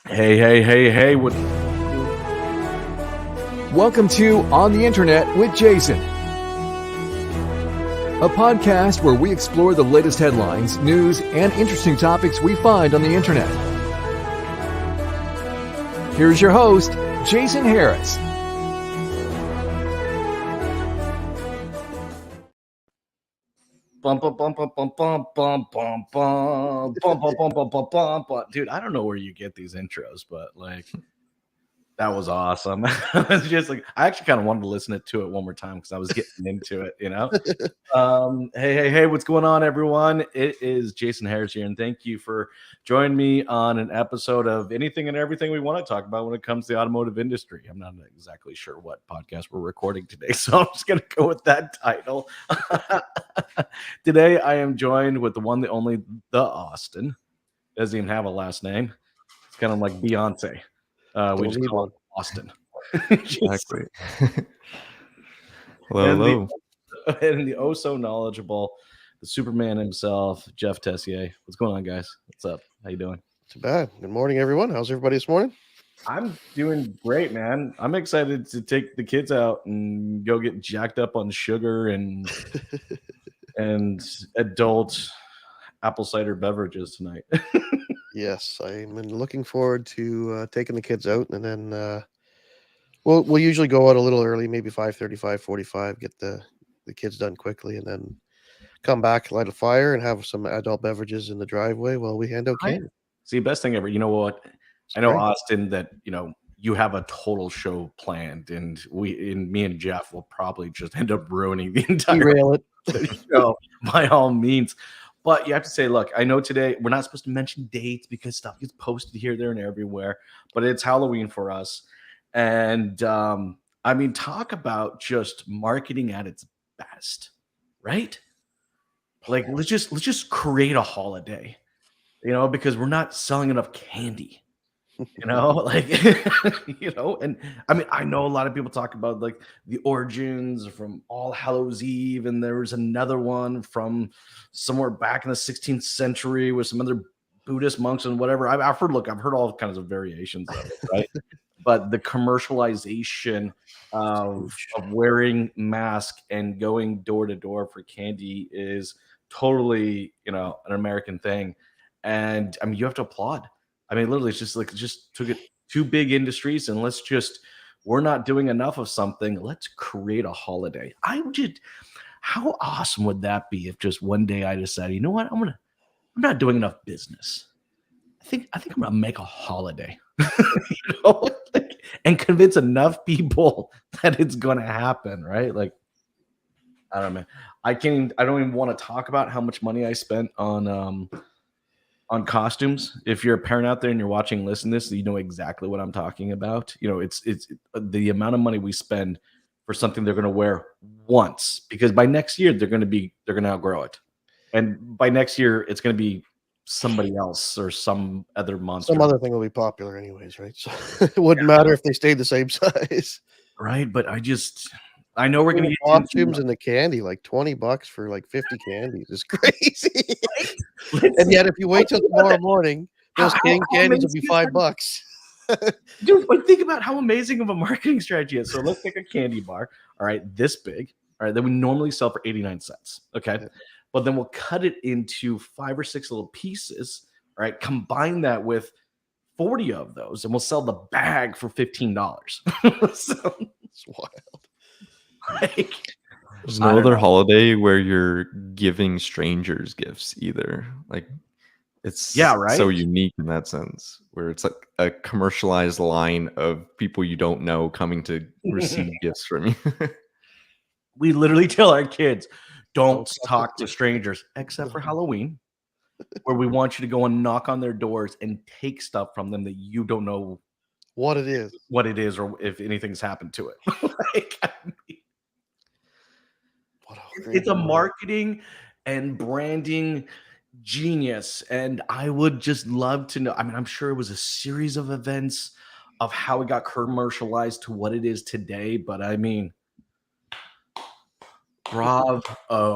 Hey, what? Welcome to On the Internet with Jason, a podcast where we explore the latest headlines, news, and interesting topics we find on the internet. Here's your host, Jason Harris. Dude, I don't know where you get these intros, but that was awesome. It's just I actually kind of wanted to listen to it one more time because I was getting into it, Hey, what's going on, everyone? It is Jason Harris here, and thank you for joining me on an episode of anything and everything we want to talk about when it comes to the automotive industry. I'm not exactly sure what podcast we're recording today, so I'm just going to go with that title. Today, I am joined with the one, the only, the Austin. Doesn't even have a last name. It's kind of like Beyonce. We just call it Austin. Exactly. Hello. And the oh so knowledgeable, the Superman himself, Jeff Tessier. What's going on, guys? What's up? How you doing? Too bad. Good morning, everyone. How's everybody this morning? I'm doing great, man. I'm excited to take the kids out and go get jacked up on sugar and adult apple cider beverages tonight. Yes, I'm looking forward to taking the kids out, and then we'll usually go out a little early, maybe 5:30, 5:45, get the kids done quickly, and then come back, light a fire, and have some adult beverages in the driveway while we hand out candy. See, best thing ever. You know what? I know, Austin, that you have a total show planned, and me and Jeff will probably just end up ruining the entire Derail it. show by all means. But you have to say, look, I know today we're not supposed to mention dates because stuff gets posted here, there, and everywhere. But it's Halloween for us, and I mean, talk about just marketing at its best, right? Like, let's just create a holiday, because we're not selling enough candy. And I mean, I know a lot of people talk about like the origins from All Hallows Eve, and there was another one from somewhere back in the 16th century with some other Buddhist monks and whatever. I've heard all kinds of variations of it, right? But the commercialization of wearing masks and going door to door for candy is totally, an American thing. And I mean, you have to applaud. I mean, literally, it's just took it two big industries, and we're not doing enough of something. Let's create a holiday. How awesome would that be if just one day I decided, you know what, I'm not doing enough business. I think I'm gonna make a holiday, and convince enough people that it's gonna happen, right? Like, I don't know, man. I don't even want to talk about how much money I spent on costumes. If you're a parent out there and you're watching, listen to this, you know exactly what I'm talking about. It's the amount of money we spend for something they're going to wear once, because by next year they're going to outgrow it, and by next year it's going to be somebody else or some other monster. Some other thing will be popular anyways, right? So it wouldn't matter if they stayed the same size, right? But I know we're going to get costumes and the candy, like $20 for like 50 candies is crazy. And yet, if you wait till tomorrow morning, those candies will be $5. Dude, think about how amazing of a marketing strategy is. So let's take a candy bar, all right, this big, all right, that we normally sell for 89 cents, okay? Yeah. But then we'll cut it into 5 or 6 little pieces, all right, combine that with 40 of those, and we'll sell the bag for $15. So it's wild. There's no other holiday where you're giving strangers gifts either. Like, it's so unique in that sense, where it's like a commercialized line of people you don't know coming to receive gifts from you. We literally tell our kids, don't talk to strangers except for Halloween, where we want you to go and knock on their doors and take stuff from them that you don't know what it is, or if anything's happened to it. It's a marketing and branding genius, and I would just love to know. I mean, I'm sure it was a series of events of how it got commercialized to what it is today, but I mean, bravo. I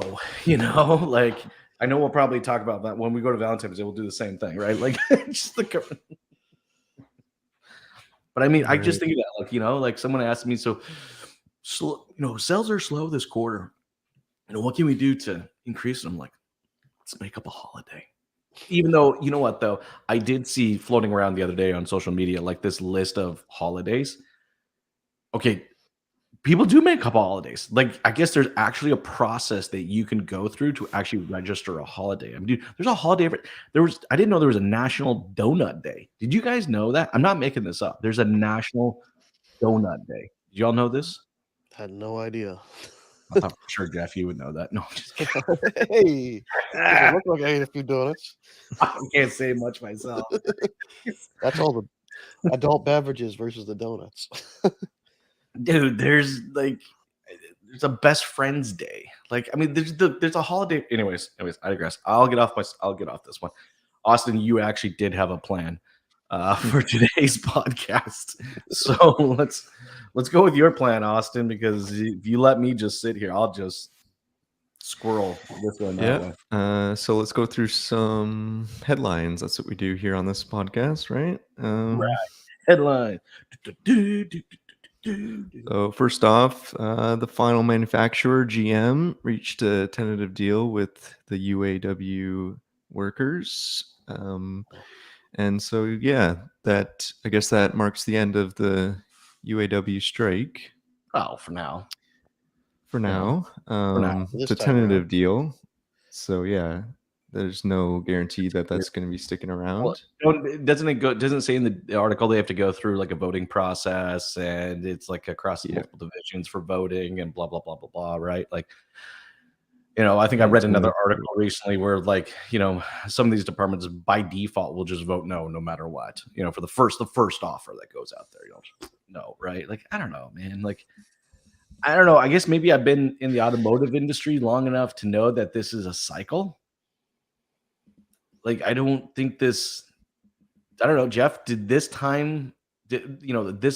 know we'll probably talk about that when we go to Valentine's Day. We'll do the same thing, right? Like, just But I mean, I just think of that, like, like someone asked me, so, sales are slow this quarter. What can we do to increase them? I'm like, let's make up a holiday. Even though, you know what, though? I did see floating around the other day on social media, like this list of holidays. Okay, people do make up holidays. Like, I guess there's actually a process that you can go through to actually register a holiday. I mean, dude, there's a holiday I didn't know there was a National Donut Day. Did you guys know that? I'm not making this up. There's a National Donut Day. Did y'all know this? Had no idea. I thought for sure, Jeff, you would know that. No, I'm just kidding. Hey, doesn't look like I ate a few donuts. I can't say much myself. That's all the adult beverages versus the donuts. Dude, there's a best friends day. Like, I mean, there's a holiday. Anyways, I digress. I'll get off this one. Austin, you actually did have a plan for today's podcast. So let's go with your plan, Austin, because if you let me just sit here, I'll just squirrel this one that way. So let's go through some headlines. That's what we do here on this podcast, right? Right. Headline. So first off, the final manufacturer, GM, reached a tentative deal with the UAW workers. And so, that I guess that marks the end of the UAW strike. Oh, for now. It's a tentative deal. So there's no guarantee that that's going to be sticking around. Well, doesn't it say in the article they have to go through like a voting process, and it's like across multiple divisions for voting and blah blah blah blah blah, right? Like, I think I read another article recently where, like, some of these departments by default will just vote no matter what, for the first offer that goes out there. No, right? Like, I don't know, man. Like, I don't know. I guess maybe I've been in the automotive industry long enough to know that this is a cycle. Like, I don't think this. I don't know, Jeff. Did this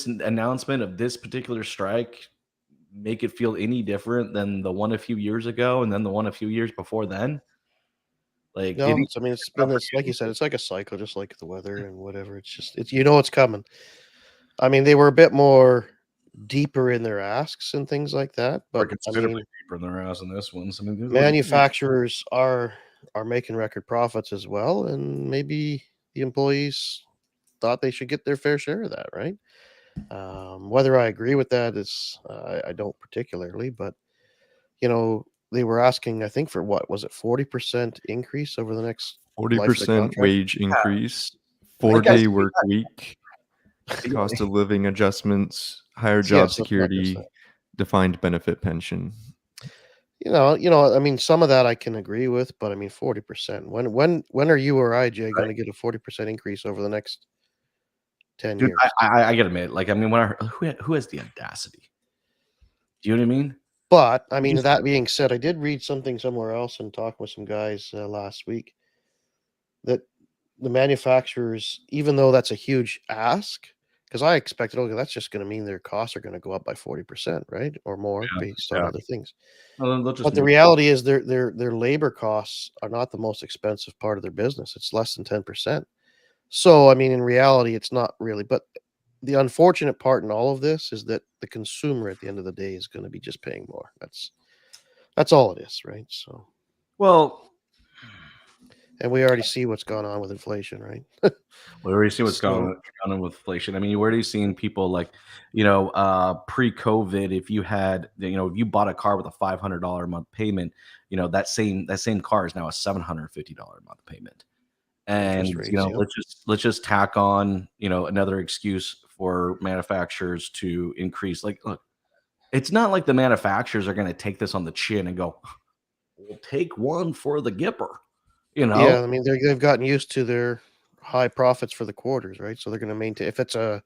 announcement of this particular strike make it feel any different than the one a few years ago, and then the one a few years before then? Like, no, it's been like you said, it's like a cycle, just like the weather and whatever. It's it's coming. I mean, they were a bit more deeper in their asks and things like that, but considerably deeper in their asks than this one. So, manufacturers are making record profits as well, and maybe the employees thought they should get their fair share of that, right? Whether I agree with that is I don't particularly, but they were asking, I think, for what was it, 40% increase over the next 40% wage increase, 4-day work week, cost of living adjustments, higher job security, defined benefit pension. I mean, some of that I can agree with, but I mean, 40%. When are you or I, Jay, going to get a 40% increase over the next 10 years? I gotta admit, like, I mean, who has the audacity? Do you know what I mean? But I mean, that being said, I did read something somewhere else and talk with some guys last week that the manufacturers, even though that's a huge ask, because I expected, okay, that's just going to mean their costs are going to go up by 40%, right, or more based on other things. But the reality is, their labor costs are not the most expensive part of their business. It's less than 10%. So, I mean, in reality, it's not really. But the unfortunate part in all of this is that the consumer, at the end of the day, is going to be just paying more. That's all it is, right? So, and we already see what's going on with inflation, right? We already see what's going on with inflation. I mean, you already seen people like, pre-COVID, if you had, if you bought a car with a $500 a month payment, that same car is now a $750 a month payment. And let's just tack on, another excuse for manufacturers to increase. Like, look, it's not like the manufacturers are going to take this on the chin and go, we'll take one for the Gipper. Yeah, I mean, they've gotten used to their high profits for the quarters, right? So they're going to maintain. If it's a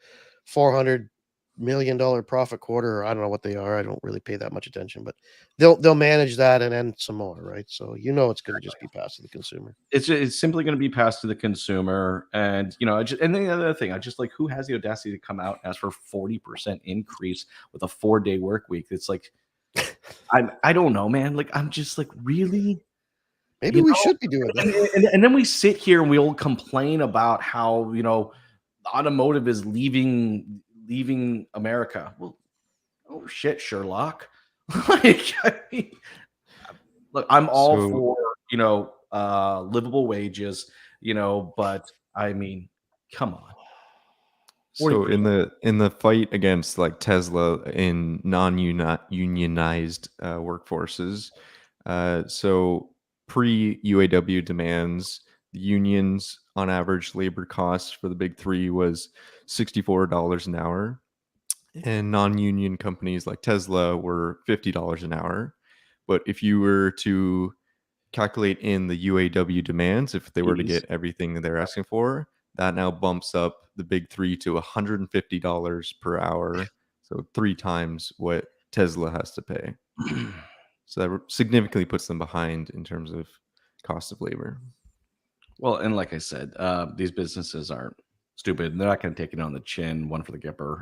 $400 million profit quarter, or I don't know what they are, I don't really pay that much attention, but they'll manage that and then some more, right? So it's going to just be passed to the consumer. It's simply going to be passed to the consumer, and and then the other thing, I just like, who has the audacity to come out and ask for 40% increase with a 4-day work week? It's like, I don't know, man. Like, I'm just like, really. Maybe we should be doing that. And then we sit here and we'll complain about how, automotive is leaving America. Well, oh shit, Sherlock. Like, I mean, look, I'm all for, livable wages, but I mean, come on. So in the fight against like Tesla in non-unionized workforces, so pre-UAW demands, the unions on average labor costs for the big three was $64 an hour, and non-union companies like Tesla were $50 an hour. But if you were to calculate in the UAW demands, if they were to get everything that they're asking for, that now bumps up the big three to $150 per hour. So 3 times what Tesla has to pay. So that significantly puts them behind in terms of cost of labor. Well, and like I said, these businesses aren't stupid. They're not going to take it on the chin, one for the Gipper.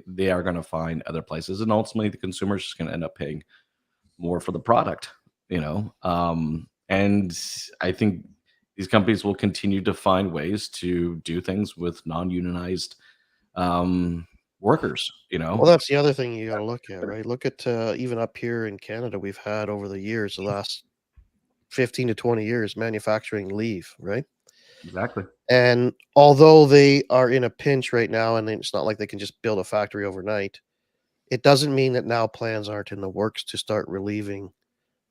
They are going to find other places, and ultimately, the consumer is just going to end up paying more for the product. And I think these companies will continue to find ways to do things with non-unionized workers. Well, that's the other thing you got to look at, right? Look at even up here in Canada, we've had over the years, the last 15 to 20 years, manufacturing leave, right? Exactly. And although they are in a pinch right now, and it's not like they can just build a factory overnight, it doesn't mean that now plans aren't in the works to start relieving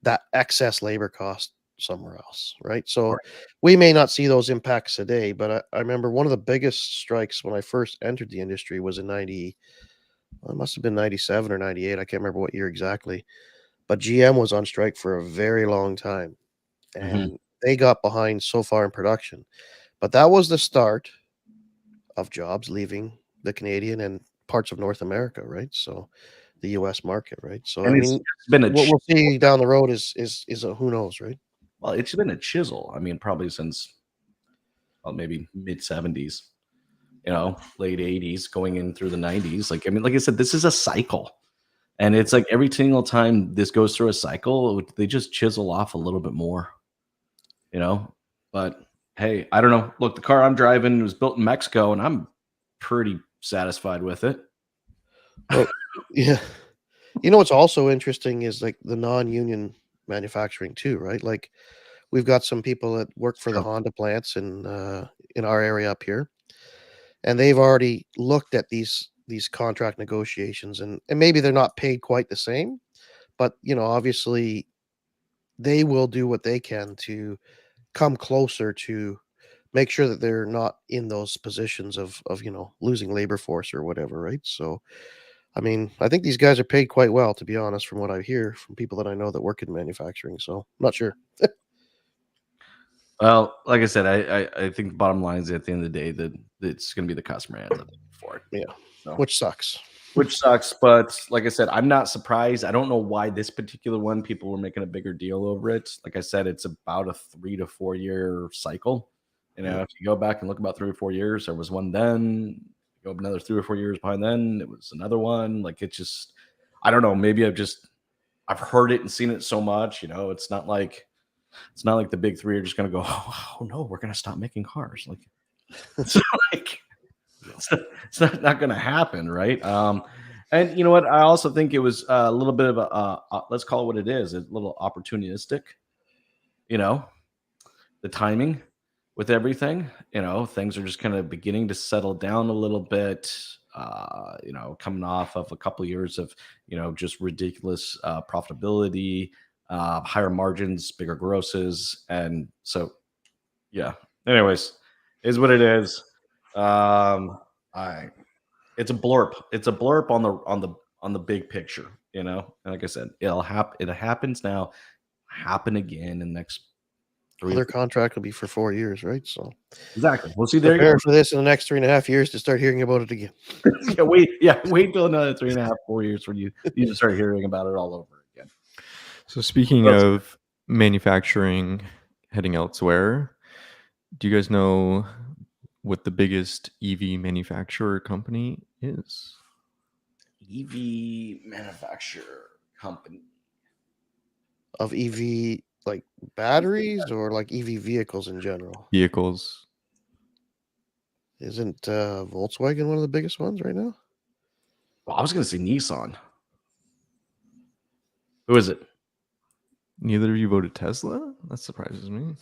that excess labor cost somewhere else, right? So we may not see those impacts today, but I remember one of the biggest strikes when I first entered the industry was in it must have been 97 or 98. I can't remember what year exactly, but GM was on strike for a very long time, and they got behind so far in production. But that was the start of jobs leaving the Canadian and parts of North America, right? So the US market, right? So And I it's mean, been what we'll see down the road is a who knows, right? Well, it's been a chisel. I mean, probably since maybe mid 70s, late 80s, going in through the 90s. Like, I mean, like I said, this is a cycle. And it's like every single time this goes through a cycle, they just chisel off a little bit more, But hey, I don't know. Look, the car I'm driving was built in Mexico, and I'm pretty satisfied with it. Well, yeah. What's also interesting is like the non-union manufacturing too, right? Like we've got some people that work for the Honda plants in our area up here, and they've already looked at these contract negotiations, and maybe they're not paid quite the same, but obviously they will do what they can to come closer to make sure that they're not in those positions of losing labor force or whatever, right? So I mean, I think these guys are paid quite well, to be honest, from what I hear from people that I know that work in manufacturing. So I'm not sure. Well, like I said, I think the bottom line is at the end of the day that it's going to be the customer ends up for it. Yeah, So, which sucks. But like I said, I'm not surprised. I don't know why this particular one people were making a bigger deal over it. Like I said, it's about a 3 to 4 year cycle. If you go back and look about 3 or 4 years, there was one then. Go another 3 or 4 years behind then, it was another one. Like it just, I don't know. Maybe I've heard it and seen it so much. It's not like the big three are just going to go, oh no, we're going to stop making cars. Like it's like it's not going to happen, right? And you know what? I also think it was a little bit of let's call it what it is, a little opportunistic. The timing with everything. Things are just kind of beginning to settle down a little bit. Coming off of a couple of years of just ridiculous profitability, higher margins, bigger grosses, and so yeah. Anyways, is what it is. I It's a blurb. It's a blurb on the big picture. And like I said, it'll happen. It happens now. Happen again in the next 3 or Their contract will be for 4 years, right? So exactly. We'll see. There you prepare go. for this in the next 3.5 years to start hearing about it again. Wait until another 3.5, 4 years for you to start hearing about it all over again. So speaking of manufacturing heading elsewhere, do you guys know what the biggest EV manufacturer company is? EV manufacturer company Of EV, like batteries or like EV vehicles in general? Vehicles. Isn't Volkswagen one of the biggest ones right now? Well, I was going to say Nissan. Who is it? Neither of you voted Tesla? That surprises me.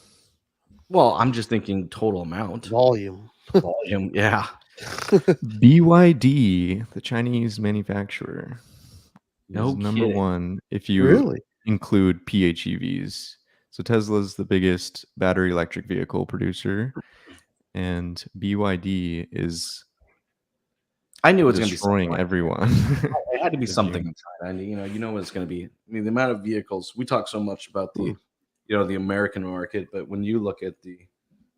Well, I'm just thinking total amount. Volume. Yeah. BYD, the Chinese manufacturer, No is number kidding. one if you Really? include PHEVs. So Tesla's the biggest battery electric vehicle producer, and BYD is I knew it was going to be something destroying like everyone. it had to be If something you- in China. And you know what it's going to be. I mean, the amount of vehicles we talk so much about the the American market, but when you look at the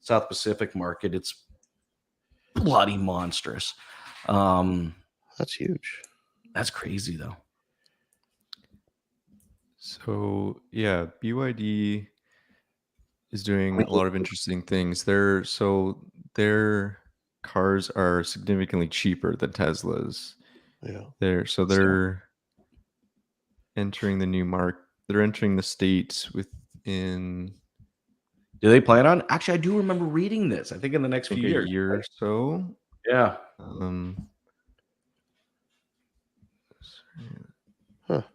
South Pacific market, it's bloody monstrous. That's huge. That's crazy though. So yeah, BYD is doing mean, a lot of interesting things. Their cars are significantly cheaper than Tesla's. Yeah. They're entering the new mark. They're entering the states within Do they plan on? Actually, I do remember reading this. I think in the next few a years. year or so. Yeah.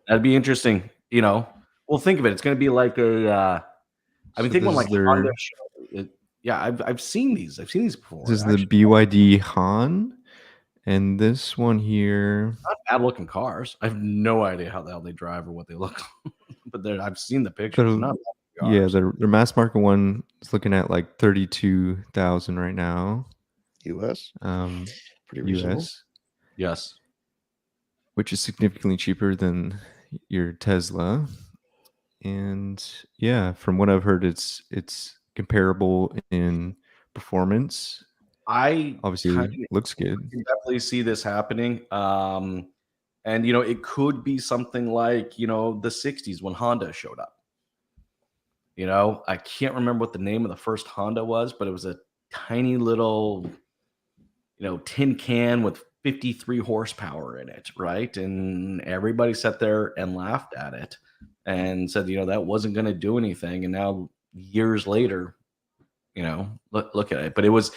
That'd be interesting. Well, think of it. It's going to be like a. I mean, think when like Honda show. Yeah, I've seen these. I've seen these before. This is the BYD Han, and this one here. Not bad looking cars. I have no idea how the hell they drive or what they look like, but I've seen the pictures. Not bad cars. Yeah, their mass market one is looking at like 32,000 right now. US. Pretty reasonable. US. Yes. Which is significantly cheaper than your Tesla. And yeah, from what I've heard, it's comparable in performance. I obviously looks good. I can definitely see this happening. And it could be something like the 60s when Honda showed up. I can't remember what the name of the first Honda was, but it was a tiny little tin can with 53 horsepower in it, right? And everybody sat there and laughed at it and said, that wasn't going to do anything. And now years later, look at it. But it was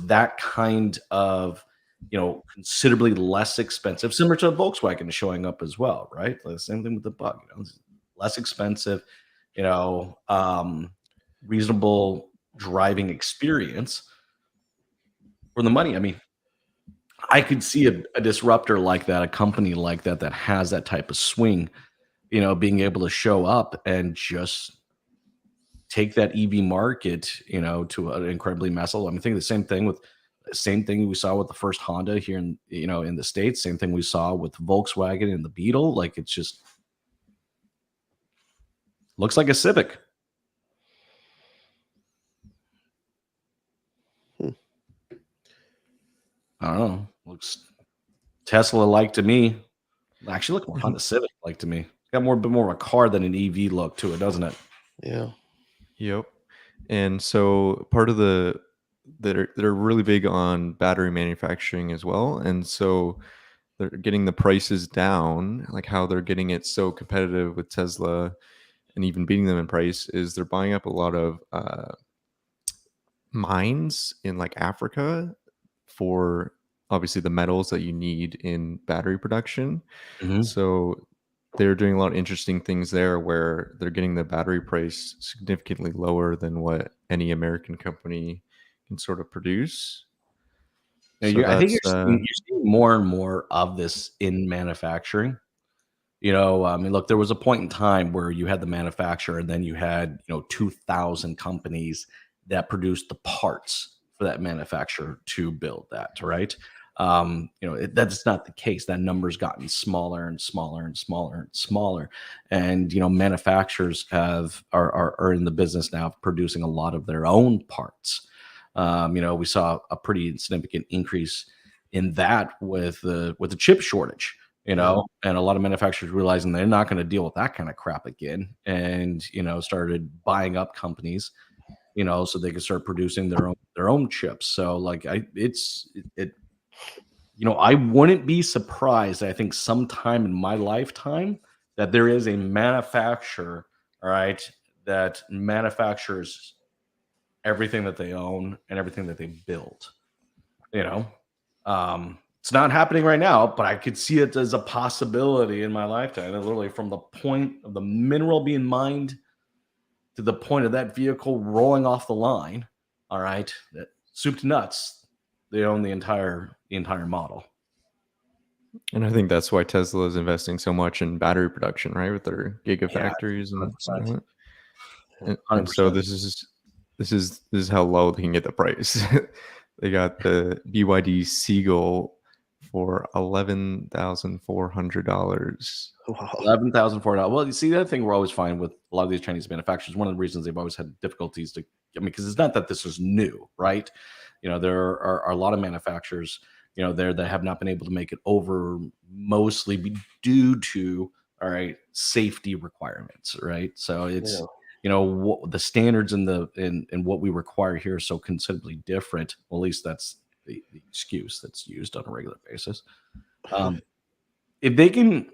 that kind of, considerably less expensive, similar to Volkswagen showing up as well, right? The same thing with the Bug, less expensive, reasonable driving experience for the money. I mean, I could see a disruptor like that, a company like that has that type of swing, being able to show up and just take that EV market, to an incredibly massive. I mean, think the same thing we saw with the first Honda here in the States. Same thing we saw with Volkswagen and the Beetle. Like it's just looks like a Civic. I don't know. Looks Tesla-like to me. Actually, look more Honda Civic-like to me. Got a bit more of a car than an EV look to it, doesn't it? Yeah. Yep. And so part of they're really big on battery manufacturing as well. And so they're getting the prices down, like how they're getting it so competitive with Tesla and even beating them in price is they're buying up a lot of mines in like Africa for obviously the metals that you need in battery production. Mm-hmm. So they're doing a lot of interesting things there where they're getting the battery price significantly lower than what any American company can sort of produce. So I think you're seeing more and more of this in manufacturing. I mean, look, there was a point in time where you had the manufacturer and then you had, 2,000 companies that produced the parts for that manufacturer to build that, right? That's not the case. That number's gotten smaller and smaller and smaller and smaller. And, manufacturers are in the business now of producing a lot of their own parts. We saw a pretty significant increase in that with the chip shortage, and a lot of manufacturers realizing they're not going to deal with that kind of crap again, and started buying up companies, so they could start producing their own chips. So like I wouldn't be surprised. I think sometime in my lifetime that there is a manufacturer, all right, that manufactures everything that they own and everything that they build. You know, it's not happening right now, but I could see it as a possibility in my lifetime. And literally, from the point of the mineral being mined to the point of that vehicle rolling off the line, all right, that soup to nuts, they own the entire model. And I think that's why Tesla is investing so much in battery production, right, with their gigafactories and whatnot. And so this is how low they can get the price. They got the BYD Seagull for $11,400. Wow. $11,400. Well, you see, the other thing we're always finding with a lot of these Chinese manufacturers, one of the reasons they've always had difficulties because it's not that this is new, right? There are a lot of manufacturers, there that have not been able to make it over, mostly due to, all right, safety requirements, right? So it's, the standards and what we require here is so considerably different. Well, at least that's the excuse that's used on a regular basis. If they can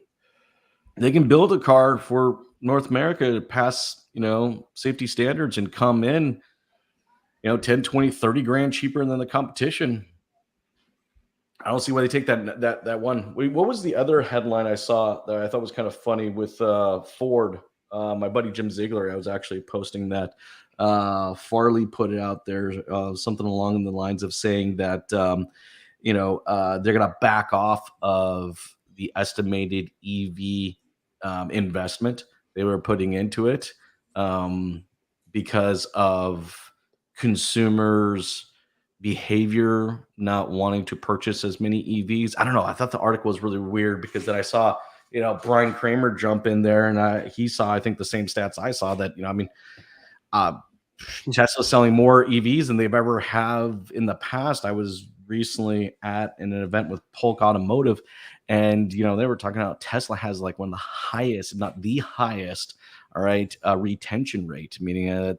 build a car for North America to pass, safety standards and come in, 10, 20, 30 grand cheaper than the competition, I don't see why they take that one. What was the other headline I saw that I thought was kind of funny with Ford? My buddy Jim Ziegler, I was actually posting that. Farley put it out there, something along the lines of saying that, they're going to back off of the estimated EV investment they were putting into it because of consumers' behavior, not wanting to purchase as many EVs. I don't know. I thought the article was really weird because then I saw, Brian Kramer jump in there and he saw, I think, the same stats I saw that, Tesla's selling more EVs than they've ever have in the past. I was recently at an event with Polk Automotive, and they were talking about Tesla has like one of the highest, if not the highest, all right, retention rate, meaning a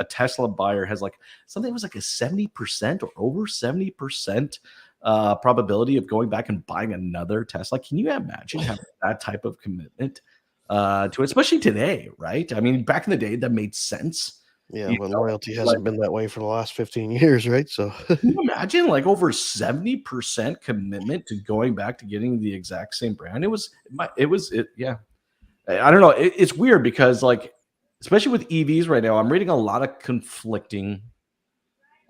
Tesla buyer has like something that was like a 70% or over 70% probability of going back and buying another Tesla. Can you imagine having that type of commitment to it, especially today, right? I mean, back in the day, that made sense. Yeah, but loyalty hasn't been that way for the last 15 years, right? So can you imagine like over 70% commitment to going back to getting the exact same brand? Yeah. I don't know. It's weird because, like, especially with EVs right now, I'm reading a lot of conflicting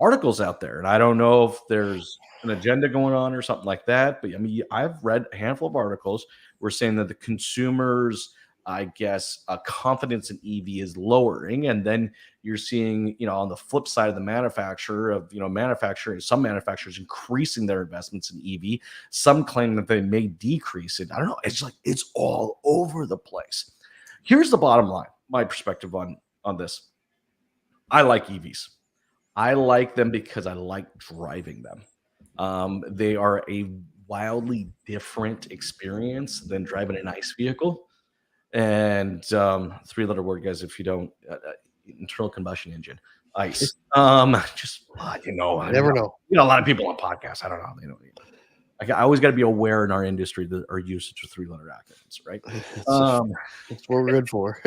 articles out there, and I don't know if there's an agenda going on or something like that. But I mean, I've read a handful of articles where saying that the consumers, I guess, confidence in EV is lowering, and then you're seeing, on the flip side of the manufacturer of, some manufacturers increasing their investments in EV, some claim that they may decrease it. I don't know. It's like it's all over the place. Here's the bottom line, my perspective on this. I like EVs. I like them because I like driving them. They are a wildly different experience than driving an ICE vehicle. And 3-letter word, guys, if you don't, internal combustion engine, ICE. Just you never know. A lot of people on podcasts, I don't know. I always got to be aware in our industry that our usage of 3-letter acronyms, right? That's what we're good for.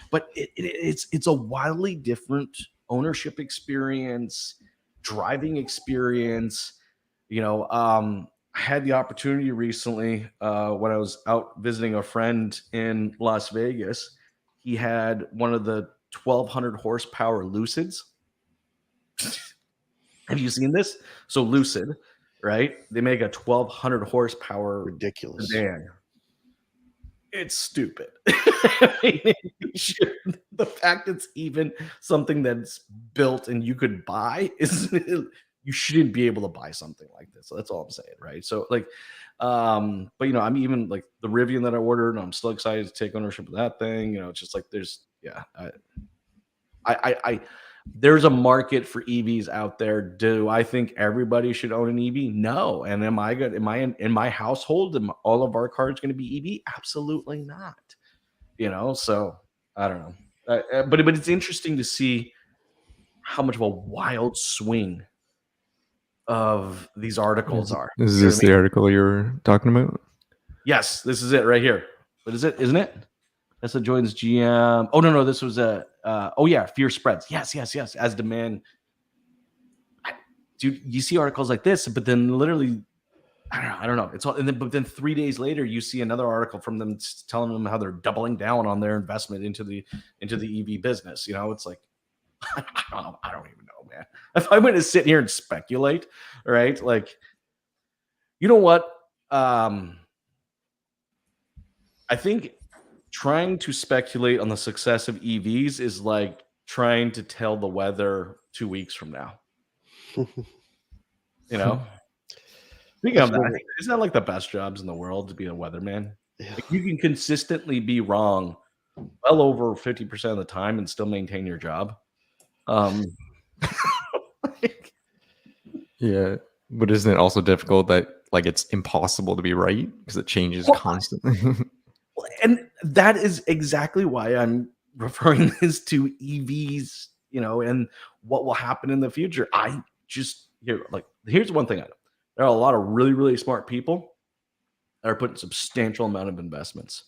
But it's a wildly different ownership experience, driving experience. I had the opportunity recently when I was out visiting a friend in Las Vegas. He had one of the 1,200 horsepower Lucids. Have you seen this? So Lucid, right? They make a 1,200 horsepower ridiculous sedan. It's stupid. The fact it's even something that's built and you could buy is you shouldn't be able to buy something like this. So that's all I'm saying, right? So like, but I'm even like the Rivian that I ordered, and I'm still excited to take ownership of that thing. It's just like there's a market for EVs out there. Do I think everybody should own an EV? No. And am I good? Am I in my household? Am all of our cars going to be EV? Absolutely not. So I don't know. But it's interesting to see how much of a wild swing of these articles are. Is this the article you're talking about? Yes, this is it right here. What is it? Isn't it? Tesla joins GM. Oh no, this was fear spreads. Yes. As demand. dude, you see articles like this, but then literally, I don't know. It's all, but then 3 days later, you see another article from them telling them how they're doubling down on their investment into the EV business. It's like, I don't even know, man. If I'm going to sit here and speculate, right? Like, you know what? I think trying to speculate on the success of EVs is like trying to tell the weather 2 weeks from now. Speaking of that, isn't that like the best jobs in the world, to be a weatherman? Yeah. Like, you can consistently be wrong well over 50% of the time and still maintain your job. Yeah, but isn't it also difficult that like it's impossible to be right because it changes constantly? And that is exactly why I'm referring this to EVs, and what will happen in the future. Here's one thing I know. There are a lot of really, really smart people that are putting substantial amount of investments,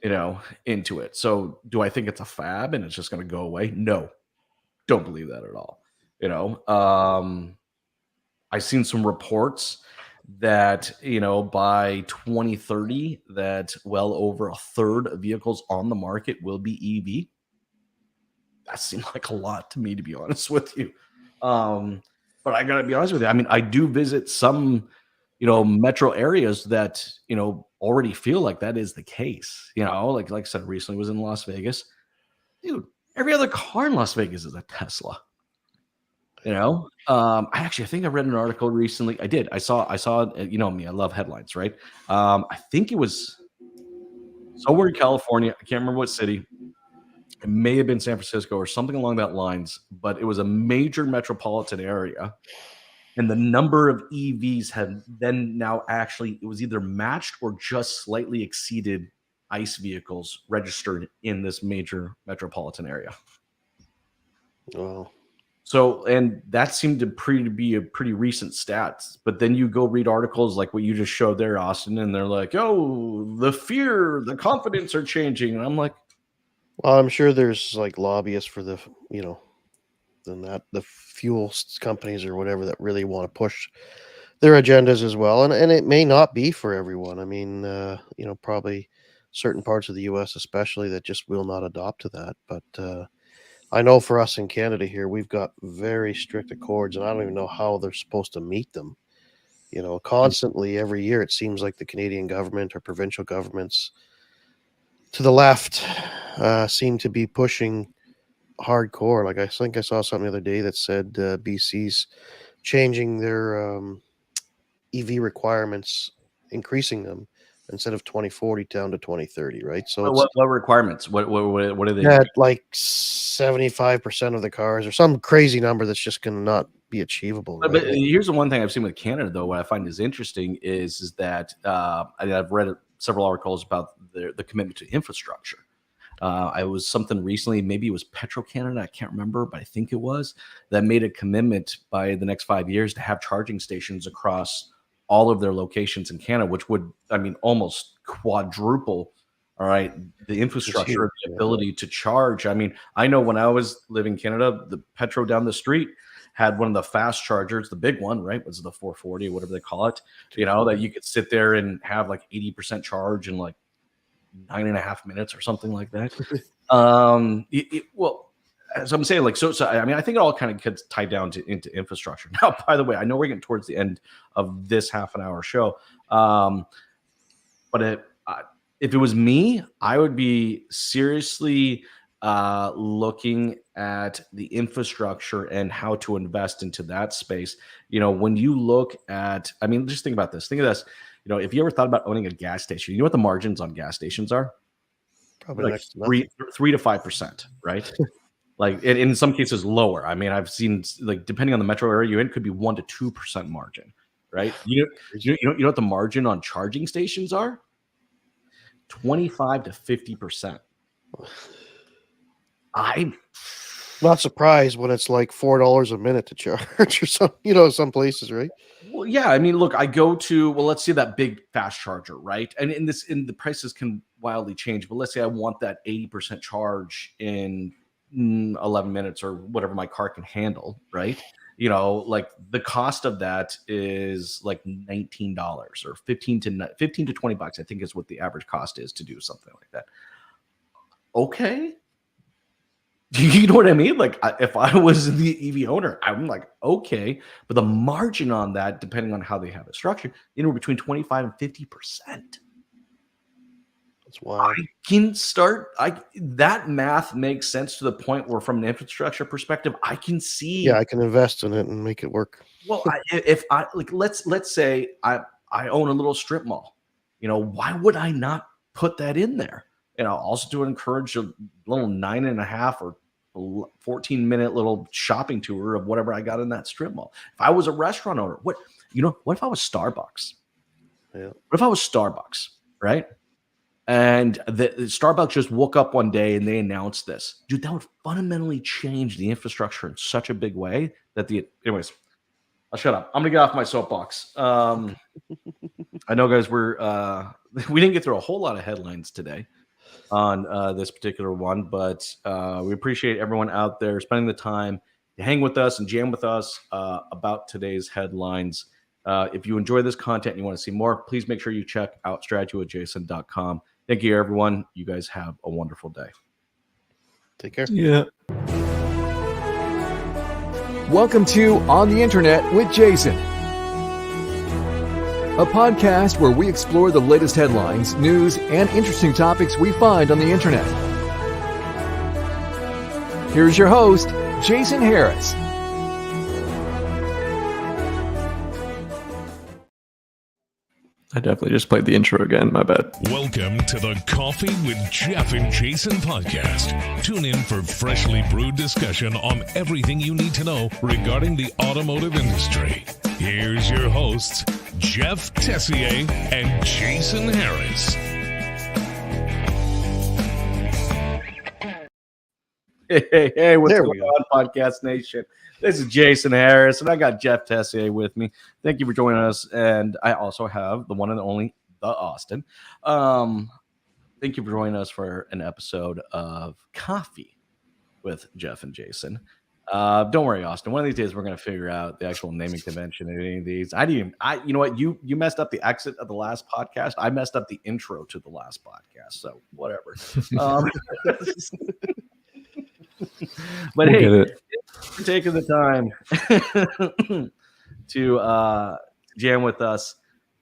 into it. So do I think it's a fab and it's just going to go away? No, don't believe that at all. I've seen some reports that by 2030 that well over a third of vehicles on the market will be EV. That seemed like a lot to me, to be honest with you. But I gotta be honest with you. I mean, I do visit some metro areas that already feel like that is the case. Like I said, recently was in Las Vegas. Dude, every other car in Las Vegas is a Tesla. I think I read an article recently. I did. I saw, me, I love headlines, right? I think it was somewhere in California. I can't remember what city. It may have been San Francisco or something along that lines, but it was a major metropolitan area. And the number of EVs had then now actually, it was either matched or just slightly exceeded ICE vehicles registered in this major metropolitan area. Wow. So, and that seemed to be a pretty recent stats. But then you go read articles like what you just showed there, Austin, and they're like, "Oh, the confidence are changing," and I'm like, well, I'm sure there's like lobbyists for the the fuel companies or whatever that really want to push their agendas as well, and it may not be for everyone. I mean, probably certain parts of the U.S. especially that just will not adopt to that, but. I know for us in Canada here, we've got very strict accords, and I don't even know how they're supposed to meet them. Constantly every year, it seems like the Canadian government or provincial governments to the left seem to be pushing hardcore. Like I think I saw something the other day that said BC's changing their EV requirements, increasing them instead of 2040 down to 2030, right? So what requirements? What are they? That like 75% of the cars, or some crazy number that's just going to not be achievable. Right? But here's the one thing I've seen with Canada, though. What I find is interesting is that I've read several articles about the commitment to infrastructure. I was something recently, maybe it was Petro-Canada, I can't remember, but I think it was, that made a commitment by the next 5 years to have charging stations across all of their locations in Canada, which would, almost quadruple, all right, the infrastructure, the ability to charge. I mean, I know when I was living in Canada, the Petro down the street had one of the fast chargers, the big one, right? Was the 440, whatever they call it, that you could sit there and have like 80% charge in like 9.5 minutes or something like that. Well, as I'm saying, like, so I mean, I think it all kind of gets tied down into infrastructure. Now, by the way, I know we're getting towards the end of this half an hour show, but if it was me, I would be seriously looking at the infrastructure and how to invest into that space. When you look at, I mean, just think about this. Think of this. If you ever thought about owning a gas station, you know what the margins on gas stations are? Probably like like 3 to 5%, right? Like in some cases lower. I mean, I've seen, like, depending on the metro area you're in, could be 1 to 2% margin, right? You know what the margin on charging stations are? 25 to 50%. I'm not surprised when it's like $4 a minute to charge or some, some places, right? Well, yeah. I mean, look, I go to, well, let's say that big fast charger, right? And in the prices can wildly change, but let's say I want that 80% charge in 11 minutes or whatever my car can handle, right? like the cost of that is like $19 or 15 to $20, I think is what the average cost is to do something like that. Okay. You know what I mean? Like if I was the EV owner, I'm like, okay, but the margin on that, depending on how they have it structured, between 25 and 50%. That's wild. That math makes sense to the point where, from an infrastructure perspective, I can see. Yeah, I can invest in it and make it work. Well, let's say I own a little strip mall. Why would I not put that in there? Also to encourage a little 9.5 or 14-minute little shopping tour of whatever I got in that strip mall. If I was a restaurant owner, what if I was Starbucks? Yeah. What if I was Starbucks, right? And the Starbucks just woke up one day and they announced this. Dude, that would fundamentally change the infrastructure in such a big way that anyways, I'll shut up. I'm gonna get off my soapbox. I know, guys, we didn't get through a whole lot of headlines today on this particular one, but we appreciate everyone out there spending the time to hang with us and jam with us about today's headlines. If you enjoy this content and you want to see more, please make sure you check out strategyadjacent.com. Thank you, everyone. You guys have a wonderful day. Take care. Yeah. Welcome to On the Internet with Jason, a podcast where we explore the latest headlines, news, and interesting topics we find on the Internet. Here's your host, Jason Harris. I definitely just played the intro again. My bad. Welcome to the Coffee with Jeff and Jason podcast. Tune in for freshly brewed discussion on everything you need to know regarding the automotive industry. Here's your hosts, Jeff Tessier and Jason Harris. Hey, what's going on, Podcast Nation? This is Jason Harris, and I got Jeff Tessier with me. Thank you for joining us. And I also have the one and only, the Austin. Thank you for joining us for an episode of Coffee with Jeff and Jason. Don't worry, Austin. One of these days, we're going to figure out the actual naming convention of any of these. You know what? You messed up the exit of the last podcast. I messed up the intro to the last podcast. So whatever. But hey, for taking the time to jam with us,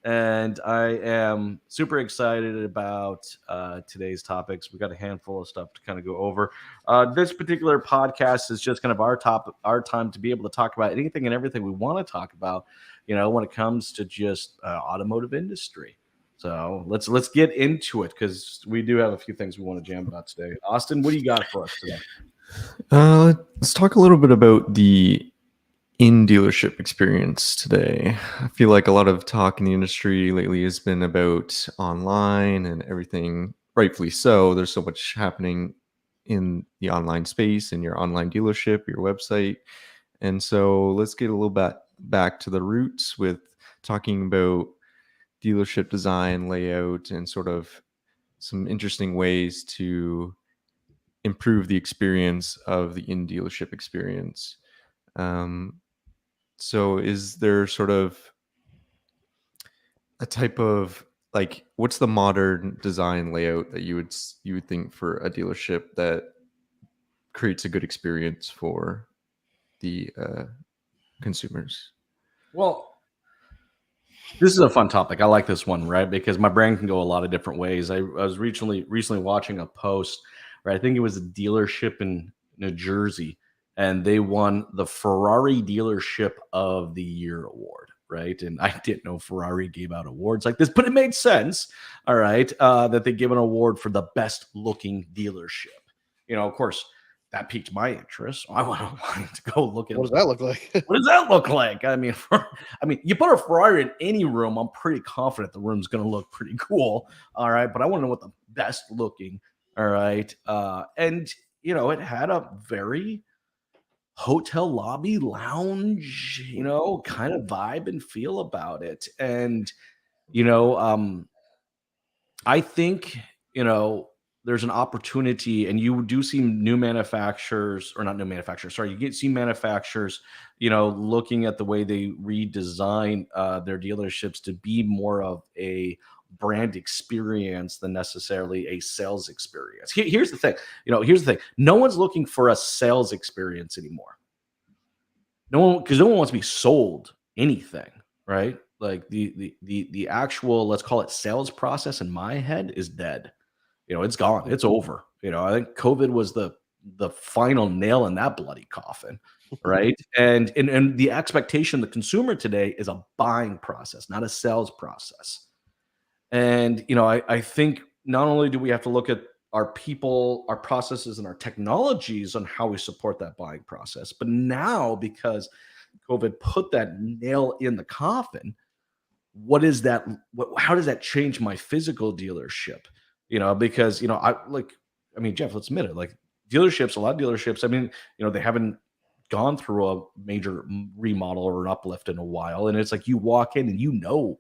and I am super excited about today's topics. We got a handful of stuff to kind of go over. This particular podcast is just kind of our time to be able to talk about anything and everything we want to talk about, when it comes to just automotive industry. So let's get into it, because we do have a few things we want to jam about today. Austin, what do you got for us today? Let's talk a little bit about the in-dealership experience today. I feel like a lot of talk in the industry lately has been about online and everything, rightfully so. There's so much happening in the online space, in your online dealership, your website. And so let's get a little bit back to the roots with talking about dealership design, layout, and sort of some interesting ways to improve the experience of the in-dealership experience. So is there sort of a type of, like, what's the modern design layout that you would think for a dealership that creates a good experience for the consumers? Well, this is a fun topic. I like this one, right? Because my brain can go a lot of different ways. I was recently watching a post, right? I think it was a dealership in New Jersey, and they won the Ferrari Dealership of the Year award, right? And I didn't know Ferrari gave out awards like this, but it made sense, all right, that they give an award for the best looking dealership. Of course, that piqued my interest. I wanted to go look at what does that look like. What does that look like? I mean, you put a Ferrari in any room, I'm pretty confident the room's going to look pretty cool. All right. But I want to know what the best looking. All right. And, it had a very hotel lobby lounge, kind of vibe and feel about it. And, I think, there's an opportunity, and you do see new manufacturers, or not new manufacturers, sorry, see manufacturers, looking at the way they redesign their dealerships to be more of a brand experience than necessarily a sales experience. Here's the thing, no one's looking for a sales experience anymore. Because no one wants to be sold anything, right? Like the actual, let's call it, sales process in my head is dead. It's gone. It's over. I think COVID was the final nail in that bloody coffin, right? And the expectation of the consumer today is a buying process, not a sales process. And I think not only do we have to look at our people, our processes, and our technologies on how we support that buying process, but now, because COVID put that nail in the coffin, what is that? How does that change my physical dealership? Because Jeff, let's admit it. Like a lot of dealerships, they haven't gone through a major remodel or an uplift in a while, and it's like you walk in and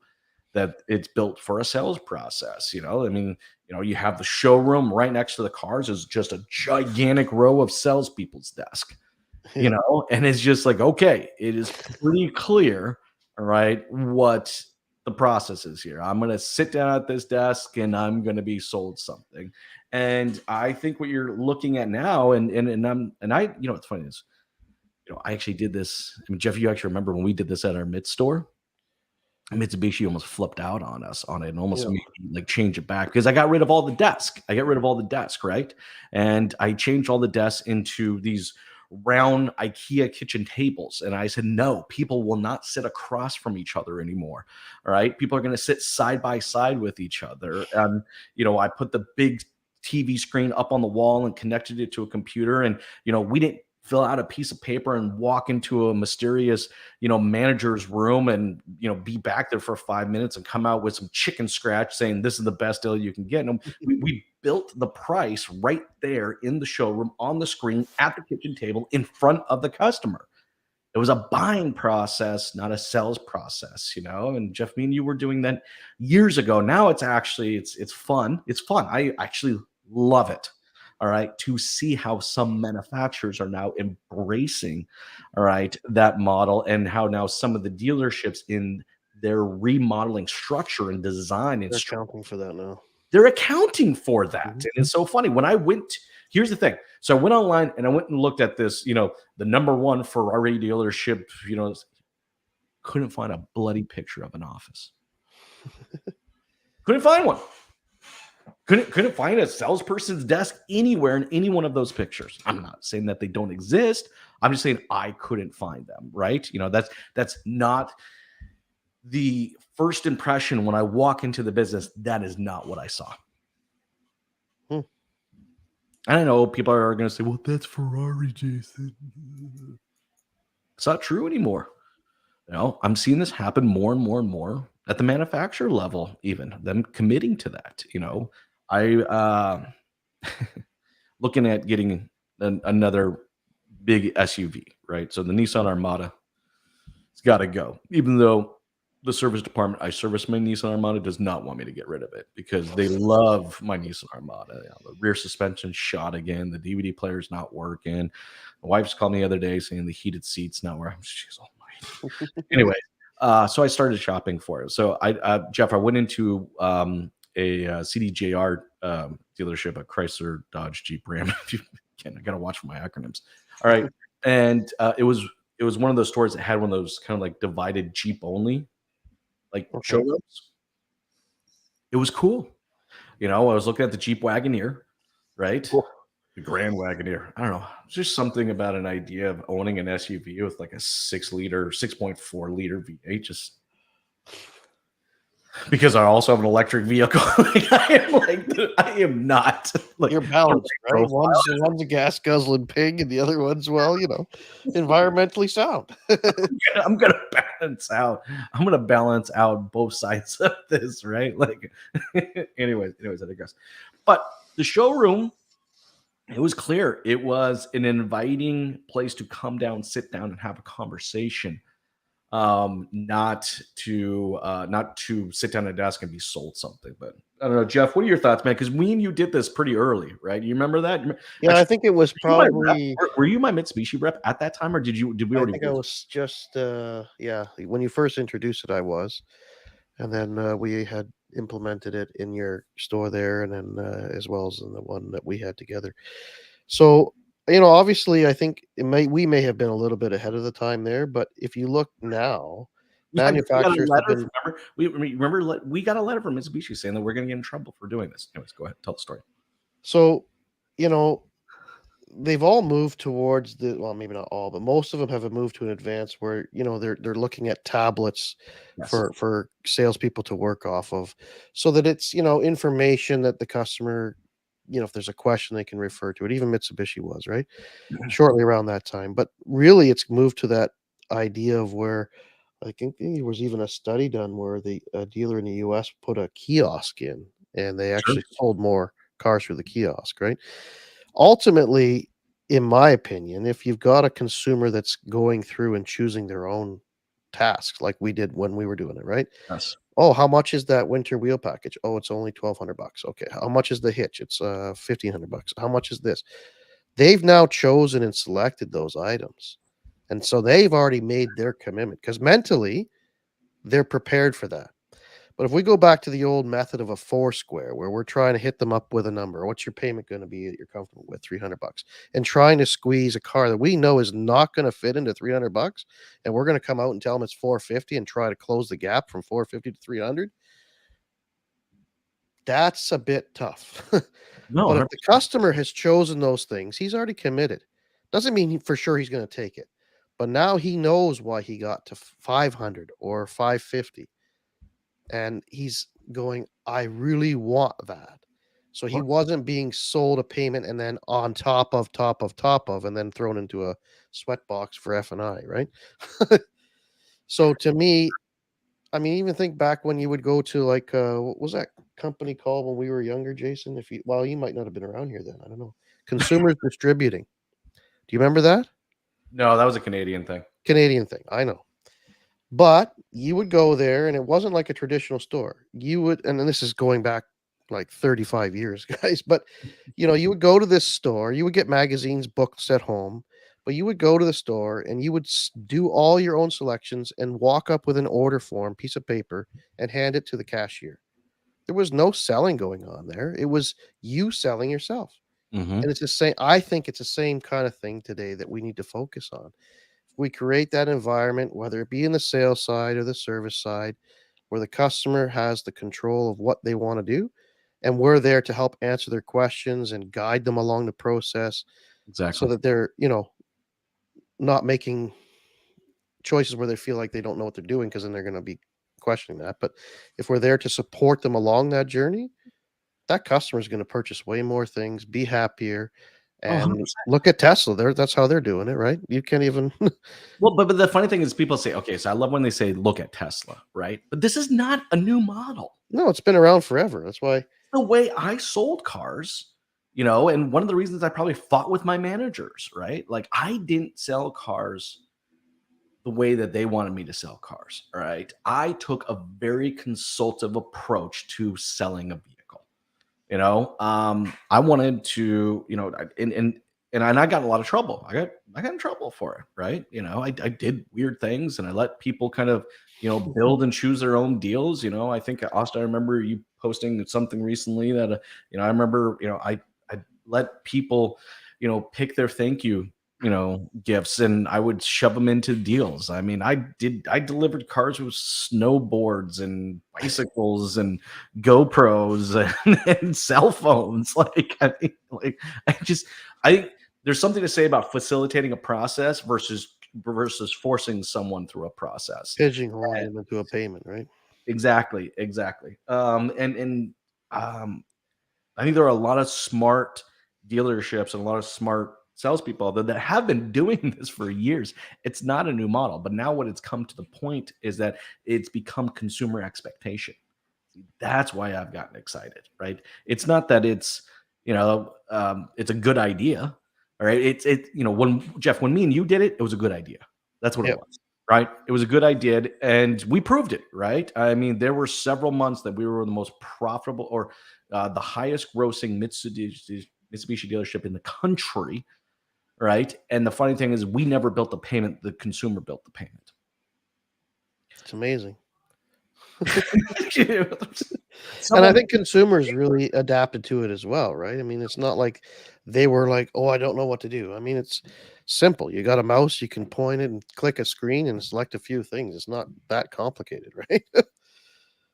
that it's built for a sales process. You have the showroom right next to the cars is just a gigantic row of salespeople's desk. And it's just like, okay, it is pretty clear, all right, what the process is here. I'm going to sit down at this desk and I'm going to be sold something. And I think what you're looking at now, and I, what's funny is, I actually did this. Jeff, you actually remember when we did this at our mid store? Mitsubishi almost flipped out on us on it and almost made me change it back, because I got rid of all the desk. Right? And I changed all the desks into these round IKEA kitchen tables. And I said, no, people will not sit across from each other anymore. All right. People are going to sit side by side with each other. And, I put the big TV screen up on the wall and connected it to a computer. And, we didn't fill out a piece of paper and walk into a mysterious, manager's room and, be back there for 5 minutes and come out with some chicken scratch saying this is the best deal you can get. And we built the price right there in the showroom on the screen at the kitchen table in front of the customer. It was a buying process, not a sales process, and Jeff, me and you were doing that years ago. Now it's actually, it's fun. It's fun. I actually love it. All right, to see how some manufacturers are now embracing, all right, that model, and how now some of the dealerships in their remodeling structure and design and they're accounting for that now. They're accounting for that. Mm-hmm. And it's so funny. When I went, here's the thing. So I went online and I went and looked at this, the number one Ferrari dealership, couldn't find a bloody picture of an office. Couldn't find one. Couldn't find a salesperson's desk anywhere in any one of those pictures. I'm not saying that they don't exist. I'm just saying I couldn't find them, right? That's not the first impression when I walk into the business. That is not what I saw. And I know people are going to say, well, that's Ferrari, Jason. It's not true anymore. I'm seeing this happen more and more and more at the manufacturer level, even them committing to that. I looking at getting another big SUV, right? So the Nissan Armada, it's got to go. Even though the service department I service my Nissan Armada does not want me to get rid of it, because they love my Nissan Armada. The rear suspension shot again. The DVD player's not working. My wife's called me the other day saying the heated seat's not working. She's all right. Anyway, so I started shopping for it. So Jeff, I went into a CDJR dealership, a Chrysler, Dodge, Jeep, Ram. Again, I got to watch for my acronyms. All right. And it was one of those stores that had one of those kind of like divided Jeep only, showrooms. It was cool. I was looking at the Jeep Wagoneer, right? Cool. The Grand Wagoneer. I don't know. It's just something about an idea of owning an SUV with like a 6.4 liter V8. Just because I also have an electric vehicle. I am not. You're balanced, right? One's a gas guzzling pig, and the other one's, environmentally sound. I'm gonna balance out. I'm gonna balance out both sides of this, right? Anyways, I digress. But the showroom, it was clear. It was an inviting place to come down, sit down, and have a conversation. Not to sit down at a desk and be sold something, but I don't know, Jeff, what are your thoughts, man? Because me and you did this pretty early, right? You remember that? Yeah, I Actually, think it was were you my rep? probably. Were you my Mitsubishi rep at that time, or did we I already think I work? was just yeah. When you first introduced it, I was, and then we had implemented it in your store there, and then as well as in the one that we had together. So obviously, I think we may have been a little bit ahead of the time there, but if you look now, Yeah, we got a manufacturers have letter. been. We got a letter from Mitsubishi saying that we're going to get in trouble for doing this. Anyways, go ahead, tell the story. So, you know, they've all moved towards well, maybe not all, but most of them have moved to an advance where, they're looking at tablets Yes. for salespeople to work off of, so that it's, information that the customer, if there's a question, they can refer to it. Even Mitsubishi was, right? Shortly around that time. But really it's moved to that idea of where I think there was even a study done where a dealer in the US put a kiosk in, and they Sure. actually sold more cars through the kiosk, right? Ultimately, in my opinion, if you've got a consumer that's going through and choosing their own tasks like we did when we were doing it, right? Yes. Oh, how much is that winter wheel package? Oh, it's only $1,200. Okay. How much is the hitch? It's $1,500. How much is this? They've now chosen and selected those items. And so they've already made their commitment because mentally they're prepared for that. But if we go back to the old method of a four square where we're trying to hit them up with a number, what's your payment going to be that you're comfortable with? $300, and trying to squeeze a car that we know is not going to fit into $300, and we're going to come out and tell them it's 450 and try to close the gap from 450 to 300. That's a bit tough. No, But if the customer has chosen those things, he's already committed. Doesn't mean for sure he's going to take it. But now he knows why he got to 500 or 550. And he's going, I really want that. So he wasn't being sold a payment and then on top of, and then thrown into a sweat box for F&I, right? So to me, I mean, even think back when you would go to like, what was that company called when we were younger, Jason? You might not have been around here then. I don't know. Consumers Distributing. Do you remember that? No, that was a Canadian thing. Canadian thing. I know. But you would go there and it wasn't like a traditional store. You would, and then this is going back like 35 years, guys, but you would go to this store, you would get magazines, books at home, but you would go to the store and you would do all your own selections and walk up with an order form, piece of paper, and hand it to the cashier. There was no selling going on there. It was you selling yourself. Mm-hmm. And it's the same. I think it's the same kind of thing today that we need to focus on. We create that environment, whether it be in the sales side or the service side, where the customer has the control of what they want to do. And we're there to help answer their questions and guide them along the process so Exactly. that they're, not making choices where they feel like they don't know what they're doing, because then they're going to be questioning that. But if we're there to support them along that journey, that customer is going to purchase way more things, be happier. Oh, And 100%. look at Tesla. That's how they're doing it, right? You can't even. Well, but the funny thing is people say, okay, so I love when they say, look at Tesla, right? But this is not a new model. No, it's been around forever. That's why. The way I sold cars, and one of the reasons I probably fought with my managers, right? Like I didn't sell cars the way that they wanted me to sell cars, right? I took a very consultative approach to selling a vehicle. I wanted to, and I got in a lot of trouble. I got in trouble for it, right? I did weird things and I let people kind of, build and choose their own deals. I think Austin, I remember you posting something recently that, I remember, I let people, pick their thank you, gifts, and I would shove them into deals. I mean, I delivered cars with snowboards and bicycles and GoPros and cell phones. There's something to say about facilitating a process versus forcing someone through a process. Pigeonholing them into a payment, right? Exactly. I think there are a lot of smart dealerships and a lot of smart salespeople that have been doing this for years. It's not a new model, but now what it's come to the point is that it's become consumer expectation. That's why I've gotten excited, right? It's not that it's it's a good idea, all right? When Jeff, when me and you did it, it was a good idea. That's what it was. Right? It was a good idea, and we proved it, right? I mean, there were several months that we were the most profitable or the highest grossing Mitsubishi dealership in the country, right? And the funny thing is, we never built the payment; the consumer built the payment. It's amazing. And I think consumers really adapted to it as well, right? I mean, it's not like they were like, "Oh, I don't know what to do." I mean, it's simple. You got a mouse, you can point it and click a screen and select a few things. It's not that complicated, right?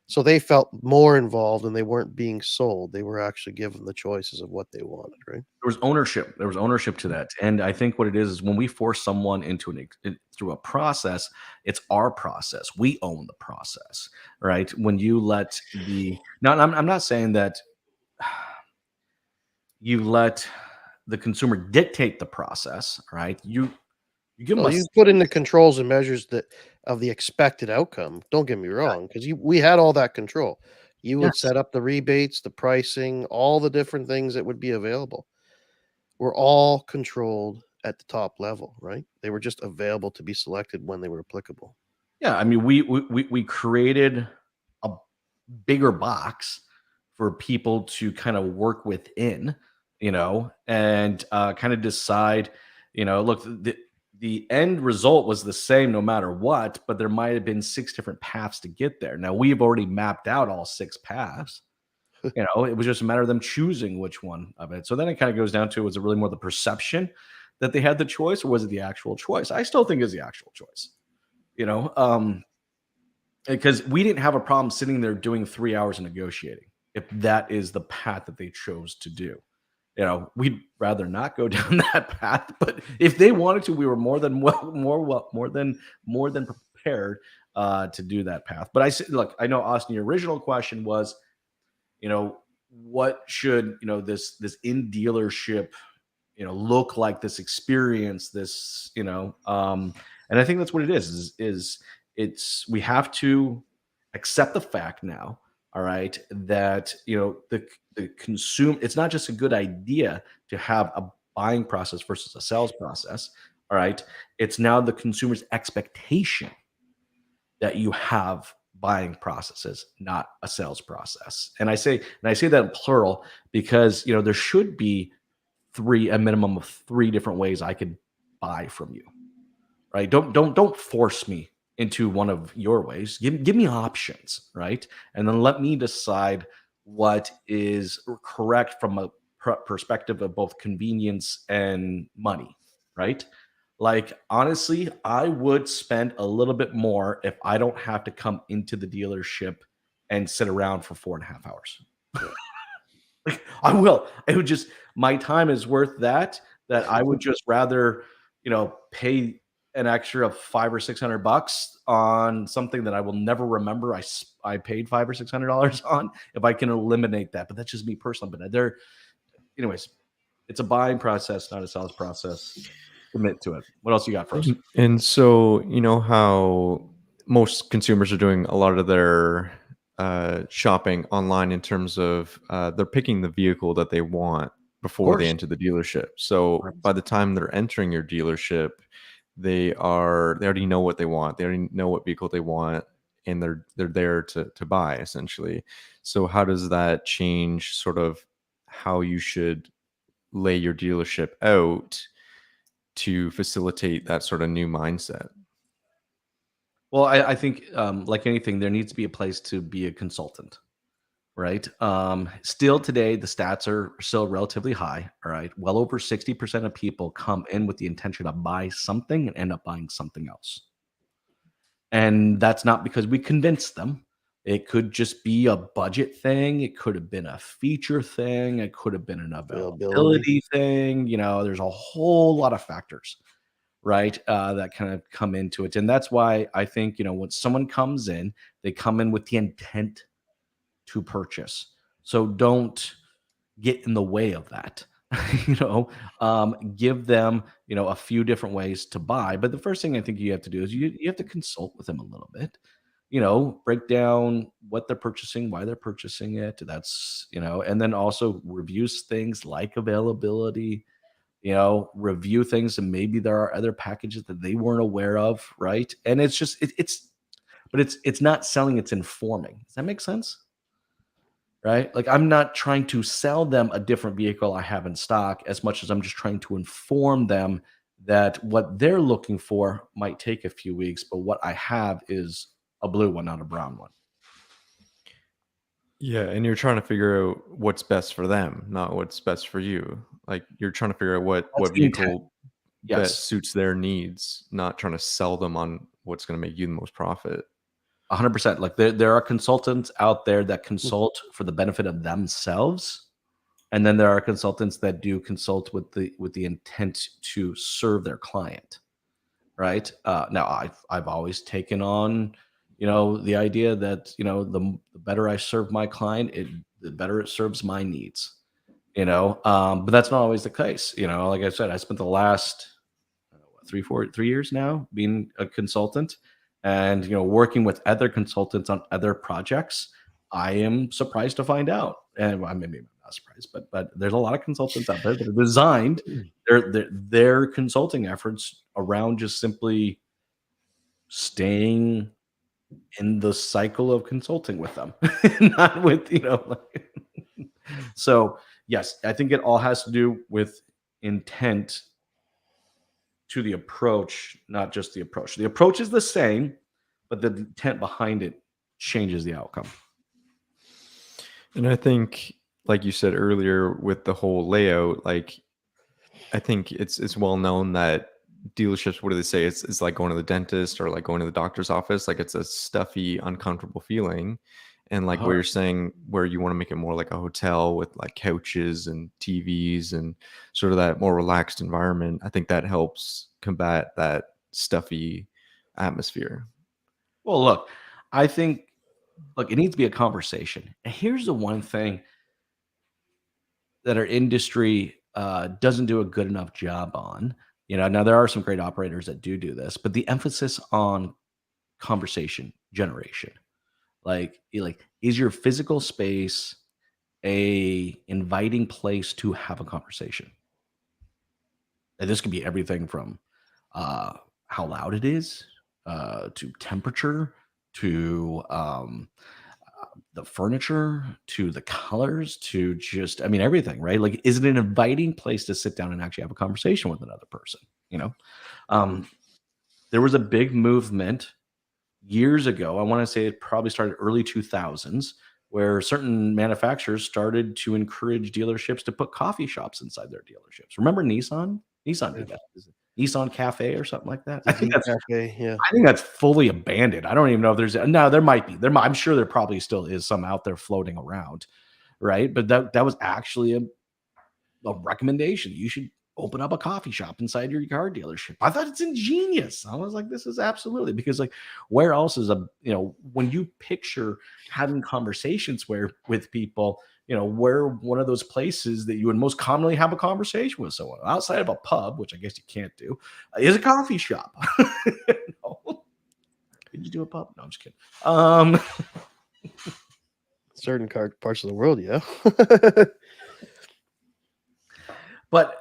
So they felt more involved and they weren't being sold. They were actually given the choices of what they wanted, right? There was ownership. There was ownership to that, and I think what it is when we force someone into through a process, it's our process. We own the process, right? When you let the now, I'm not saying that you let the consumer dictate the process, right? You give them Well, a you put in the controls and measures that of the expected outcome. Don't get me wrong, because we had all that control. You would yes, set up the rebates, the pricing, all the different things that would be available. Were all controlled at the top level, right? They were just available to be selected when they were applicable. yeah. I mean, we created a bigger box for people to kind of work within, and kind of decide, look, the end result was the same no matter what, but there might have been 6 different paths to get there. Now we've already mapped out all 6 paths. It was just a matter of them choosing which one of it. So then it kind of goes down to, was it really more the perception that they had the choice, or was it the actual choice? I still think it's the actual choice, you know. Because we didn't have a problem sitting there doing 3 hours of negotiating if that is the path that they chose to do. We'd rather not go down that path, but if they wanted to, we were more than more than prepared to do that path. But I said, look, I know, Austin, your original question was, what should this in dealership look like, this experience, this and I think that's what it is it's we have to accept the fact now, all right, that the consume it's not just a good idea to have a buying process versus a sales process, all right, it's now the consumer's expectation that you have buying processes, not a sales process. And I say that in plural because there should be a minimum of 3 different ways I could buy from you. Right? Don't force me into one of your ways. Give me options, right? And then let me decide what is correct from a perspective of both convenience and money, right? Like, honestly, I would spend a little bit more if I don't have to come into the dealership and sit around for 4.5 hours. Like, I will. It would just my time is worth that I would just rather, pay an extra 5 or 600 bucks on something that I will never remember I paid $500 or $600 on, if I can eliminate that. But that's just me personally. But anyways, it's a buying process, not a sales process. Commit to it. What else you got for us? And so, you know how most consumers are doing a lot of their shopping online in terms of they're picking the vehicle that they want before they enter the dealership. So by the time they're entering your dealership, they already know what they want. They already know what vehicle they want, and they're there to buy, essentially. So how does that change sort of how you should lay your dealership out to facilitate that sort of new mindset? Well, I think, like anything, there needs to be a place to be a consultant, right? Still today, the stats are still relatively high. All right, well over 60% of people come in with the intention to buy something and end up buying something else, and that's not because we convince them. It could just be a budget thing. It could have been a feature thing. It could have been an Availability. availability thing. There's a whole lot of factors, right? That kind of come into it. And that's why I think, when someone comes in, they come in with the intent to purchase. So don't get in the way of that. Give them, a few different ways to buy. But the first thing I think you have to do is you have to consult with them a little bit, break down what they're purchasing, why they're purchasing it. That's, and then also reviews things like availability, review things, and maybe there are other packages that they weren't aware of, right? And it's just but it's not selling, it's informing. Does that make sense? Right? Like, I'm not trying to sell them a different vehicle I have in stock as much as I'm just trying to inform them that what they're looking for might take a few weeks, but what I have is a blue one, not a brown one. Yeah, and you're trying to figure out what's best for them, not what's best for you. Like, you're trying to figure out what That's the intent. vehicle best Yes, suits their needs, not trying to sell them on what's going to make you the most profit. 100%. Like, there are consultants out there that consult for the benefit of themselves, and then there are consultants that do consult with the intent to serve their client, right? Now, I've always taken on, the idea that, the better I serve my client, the better it serves my needs, but that's not always the case. Like I said, I spent the last 3 years now being a consultant, and working with other consultants on other projects. I am surprised to find out, and well, maybe I'm not surprised, but there's a lot of consultants out there that are designed their consulting efforts around just simply staying in the cycle of consulting with them, not with so yes, I think it all has to do with intent to the approach, not just the approach. The approach is the same, but the intent behind it changes the outcome. And I think, like you said earlier, with the whole layout, like, I think it's well known that dealerships, what do they say? It's like going to the dentist or like going to the doctor's office. Like, it's a stuffy, uncomfortable feeling. And like what you're saying, where you want to make it more like a hotel with like couches and TVs and sort of that more relaxed environment, I think that helps combat that stuffy atmosphere. Well, look, I think, it needs to be a conversation. And here's the one thing that our industry doesn't do a good enough job on. Now there are some great operators that do this, but the emphasis on conversation generation, like is your physical space a inviting place to have a conversation? And this could be everything from how loud it is, to temperature, to the furniture, to the colors, to just, I mean, everything, right? Like, is it an inviting place to sit down and actually have a conversation with another person? There was a big movement years ago. I want to say it probably started early 2000s, where certain manufacturers started to encourage dealerships to put coffee shops inside their dealerships. Remember Nissan? Nissan did that. Is it Nissan Cafe or something like that? I think that's cafe. Yeah. I think that's fully abandoned. I don't even know if there's no. There might be. I'm sure there probably still is some out there floating around, right? But that was actually a recommendation. You should open up a coffee shop inside your car dealership. I thought it's ingenious. I was like, this is absolutely, because like, where else is when you picture having conversations with people, where one of those places that you would most commonly have a conversation with someone outside of a pub, which I guess you can't do, is a coffee shop. Could you do a pub? No, I'm just kidding. Certain parts of the world, yeah. But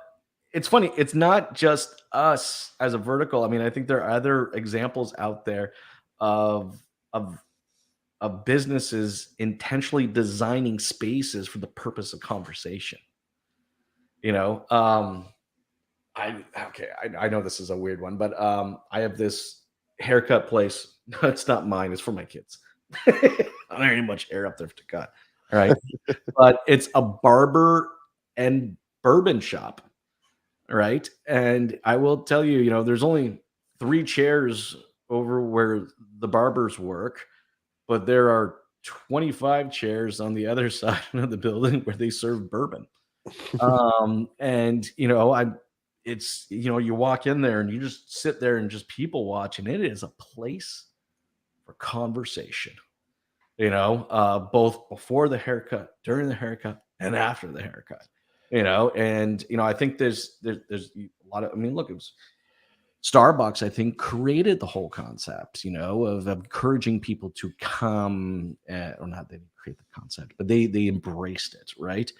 it's funny. It's not just us as a vertical. I mean, I think there are other examples out there of businesses intentionally designing spaces for the purpose of conversation. I know this is a weird one, but I have this haircut place. It's not mine. It's for my kids. I don't have much hair up there to cut. All right. But it's a barber and bourbon shop. Right. And I will tell you, there's only 3 chairs over where the barbers work, but there are 25 chairs on the other side of the building where they serve bourbon. And you walk in there and you just sit there and just people watch, and it is a place for conversation, both before the haircut, during the haircut, and after the haircut. And I think there's a lot of, I mean, look, Starbucks, I think, created the whole concept, of encouraging people to come, or not they didn't create the concept, but they embraced it, right?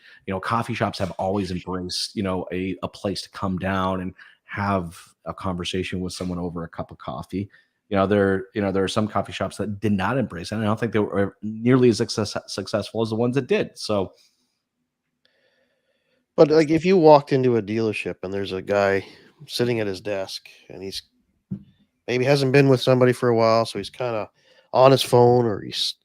Coffee shops have always embraced, a place to come down and have a conversation with someone over a cup of coffee. There are some coffee shops that did not embrace it, and I don't think they were nearly as successful as the ones that did. So, But like, if you walked into a dealership and there's a guy sitting at his desk and he's maybe hasn't been with somebody for a while, so he's kind of on his phone, or he's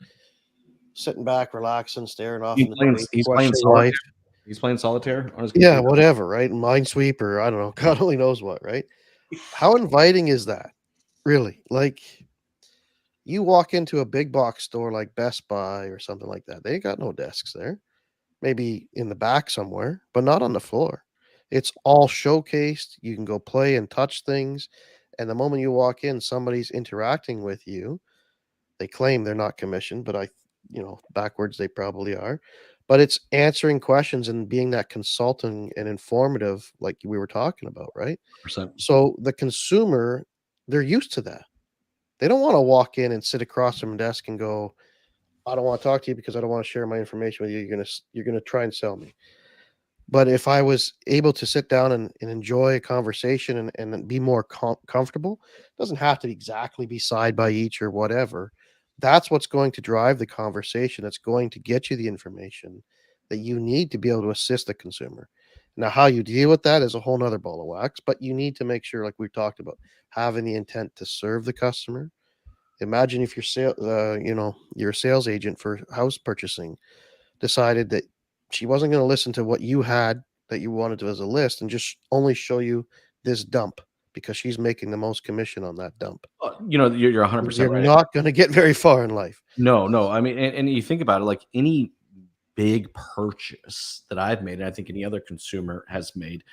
sitting back, relaxing, staring off in the space, he's playing questioning solitaire. life. He's playing solitaire on his Yeah, computer. whatever, right? Minesweeper, I don't know. God only knows what, right? How inviting is that? Really? Like, you walk into a big box store like Best Buy or something like that. They ain't got no desks there. Maybe in the back somewhere, but not on the floor. It's all showcased. You can go play and touch things. And the moment you walk in, somebody's interacting with you. They claim they're not commissioned, but backwards they probably are. But it's answering questions and being that consulting and informative, like we were talking about, right? 100%. So the consumer, they're used to that. They don't want to walk in and sit across from a desk and go, I don't want to talk to you because I don't want to share my information with you. You're gonna try and sell me. But if I was able to sit down and enjoy a conversation and be more comfortable, doesn't have to exactly be side by each or whatever. That's what's going to drive the conversation. That's going to get you the information that you need to be able to assist the consumer. Now, how you deal with that is a whole nother ball of wax, but you need to make sure, like we talked about, having the intent to serve the customer. Imagine if you're a sales agent for house purchasing decided that she wasn't going to listen to what you had that you wanted to as a list and just only show you this dump because she's making the most commission on that dump. You're 100% You're right. not going to get very far in life. No. I mean, and you think about it, like any big purchase that I've made, and I think any other consumer has made,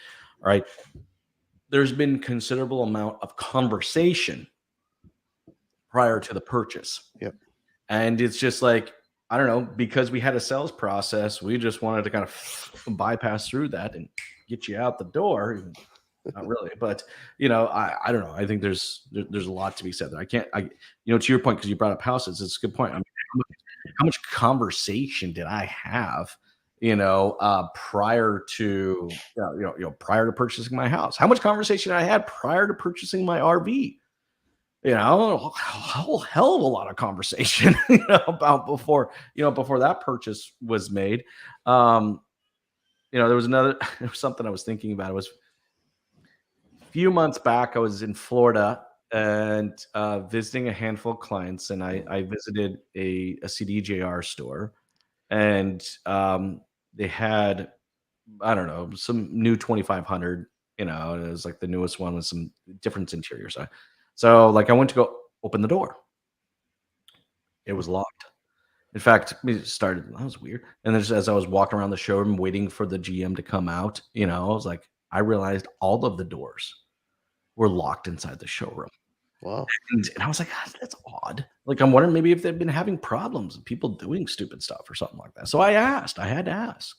all right, there's been considerable amount of conversation prior to the purchase. Yep. And it's just like, I don't know, because we had a sales process, we just wanted to kind of bypass through that and get you out the door. Not really, but I don't know. I think there's a lot to be said there. To your point, because you brought up houses, it's a good point. I mean, how much conversation did I have, prior to prior to purchasing my house? How much conversation I had prior to purchasing my RV? A whole hell of a lot of conversation, about before that purchase was made. There was something I was thinking about. It was a few months back. I was in Florida and visiting a handful of clients, and I visited a CDJR store, and they had, I don't know, some new 2500. It was like the newest one with some different interiors. So like I went to go open the door. It was locked. In fact, that was weird. And then just as I was walking around the showroom waiting for the GM to come out, I realized all of the doors were locked inside the showroom. Wow. And I was like, that's odd. Like, I'm wondering maybe if they've been having problems with people doing stupid stuff or something like that. So I had to ask.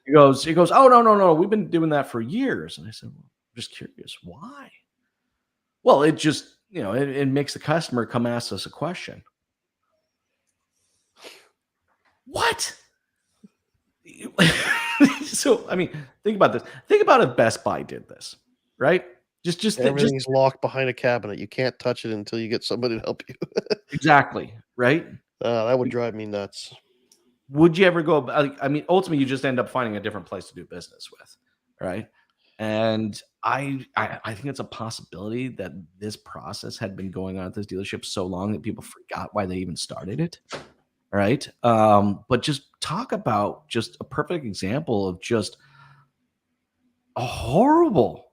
He goes, oh, no. We've been doing that for years. And I said, well, I'm just curious. Why? Well, it just, it makes the customer come ask us a question. What? So, I mean, think about this. Think about if Best Buy did this, right? Just everything's locked behind a cabinet. You can't touch it until you get somebody to help you. Exactly, right? That would drive me nuts. Would you ever go? I mean, ultimately, you just end up finding a different place to do business with, right? And I think it's a possibility that this process had been going on at this dealership so long that people forgot why they even started it, right? But just talk about just a perfect example of just a horrible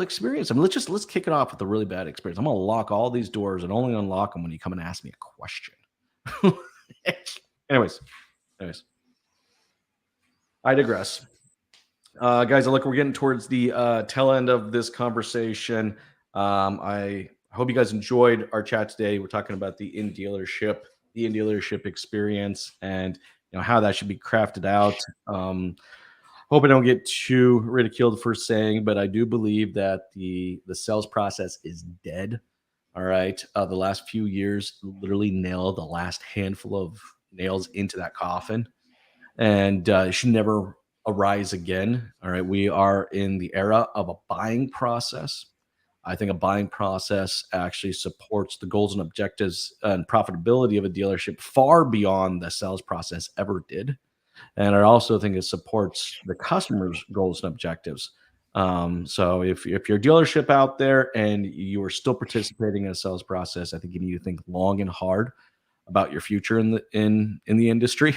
experience. I mean, let's kick it off with a really bad experience. I'm gonna lock all these doors and only unlock them when you come and ask me a question. Anyways, I digress. Guys, look, we're getting towards the tail end of this conversation. I hope you guys enjoyed our chat today. We're talking about the in dealership experience, and how that should be crafted out. hope I don't get too ridiculed for saying, but I do believe that the sales process is dead. All right. The last few years literally nailed the last handful of nails into that coffin, and it should never arise again. All right. We are in the era of a buying process. I think a buying process actually supports the goals and objectives and profitability of a dealership far beyond the sales process ever did. And I also think it supports the customer's goals and objectives. So if you're a dealership out there and you are still participating in a sales process, I think you need to think long and hard about your future in the industry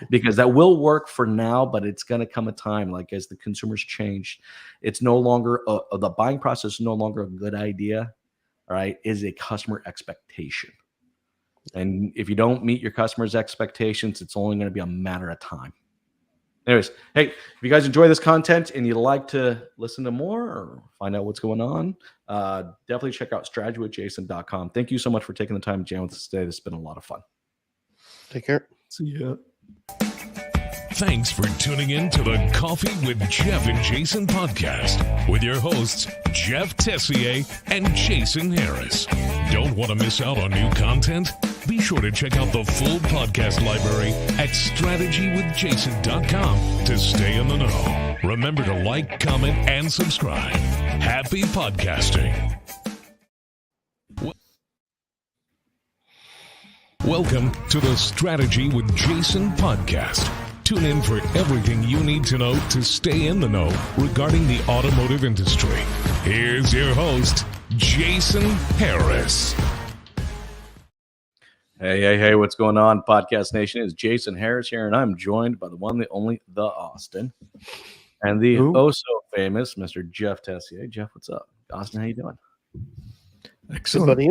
because that will work for now, but it's going to come a time, like as the consumers change, it's no longer the buying process is no longer a good idea. All right, is a customer expectation. And if you don't meet your customers' expectations, it's only going to be a matter of time. Anyways, hey, if you guys enjoy this content and you'd like to listen to more or find out what's going on, definitely check out strategywithjason.com. Thank you so much for taking the time to jam with us today. This has been a lot of fun. Take care. See ya. Thanks for tuning in to the Coffee with Jeff and Jason podcast with your hosts, Jeff Tessier and Jason Harris. Don't want to miss out on new content? Be sure to check out the full podcast library at strategywithjason.com to stay in the know. Remember to like, comment, and subscribe. Happy podcasting. Welcome to the Strategy with Jason podcast. Tune in for everything you need to know to stay in the know regarding the automotive industry. Here's your host, Jason Harris. Hey, what's going on, Podcast Nation? It's Jason Harris here, and I'm joined by the one, the only, the Austin, and the oh-so-famous Mr. Jeff Tessier. Jeff, what's up? Austin, how you doing? Excellent.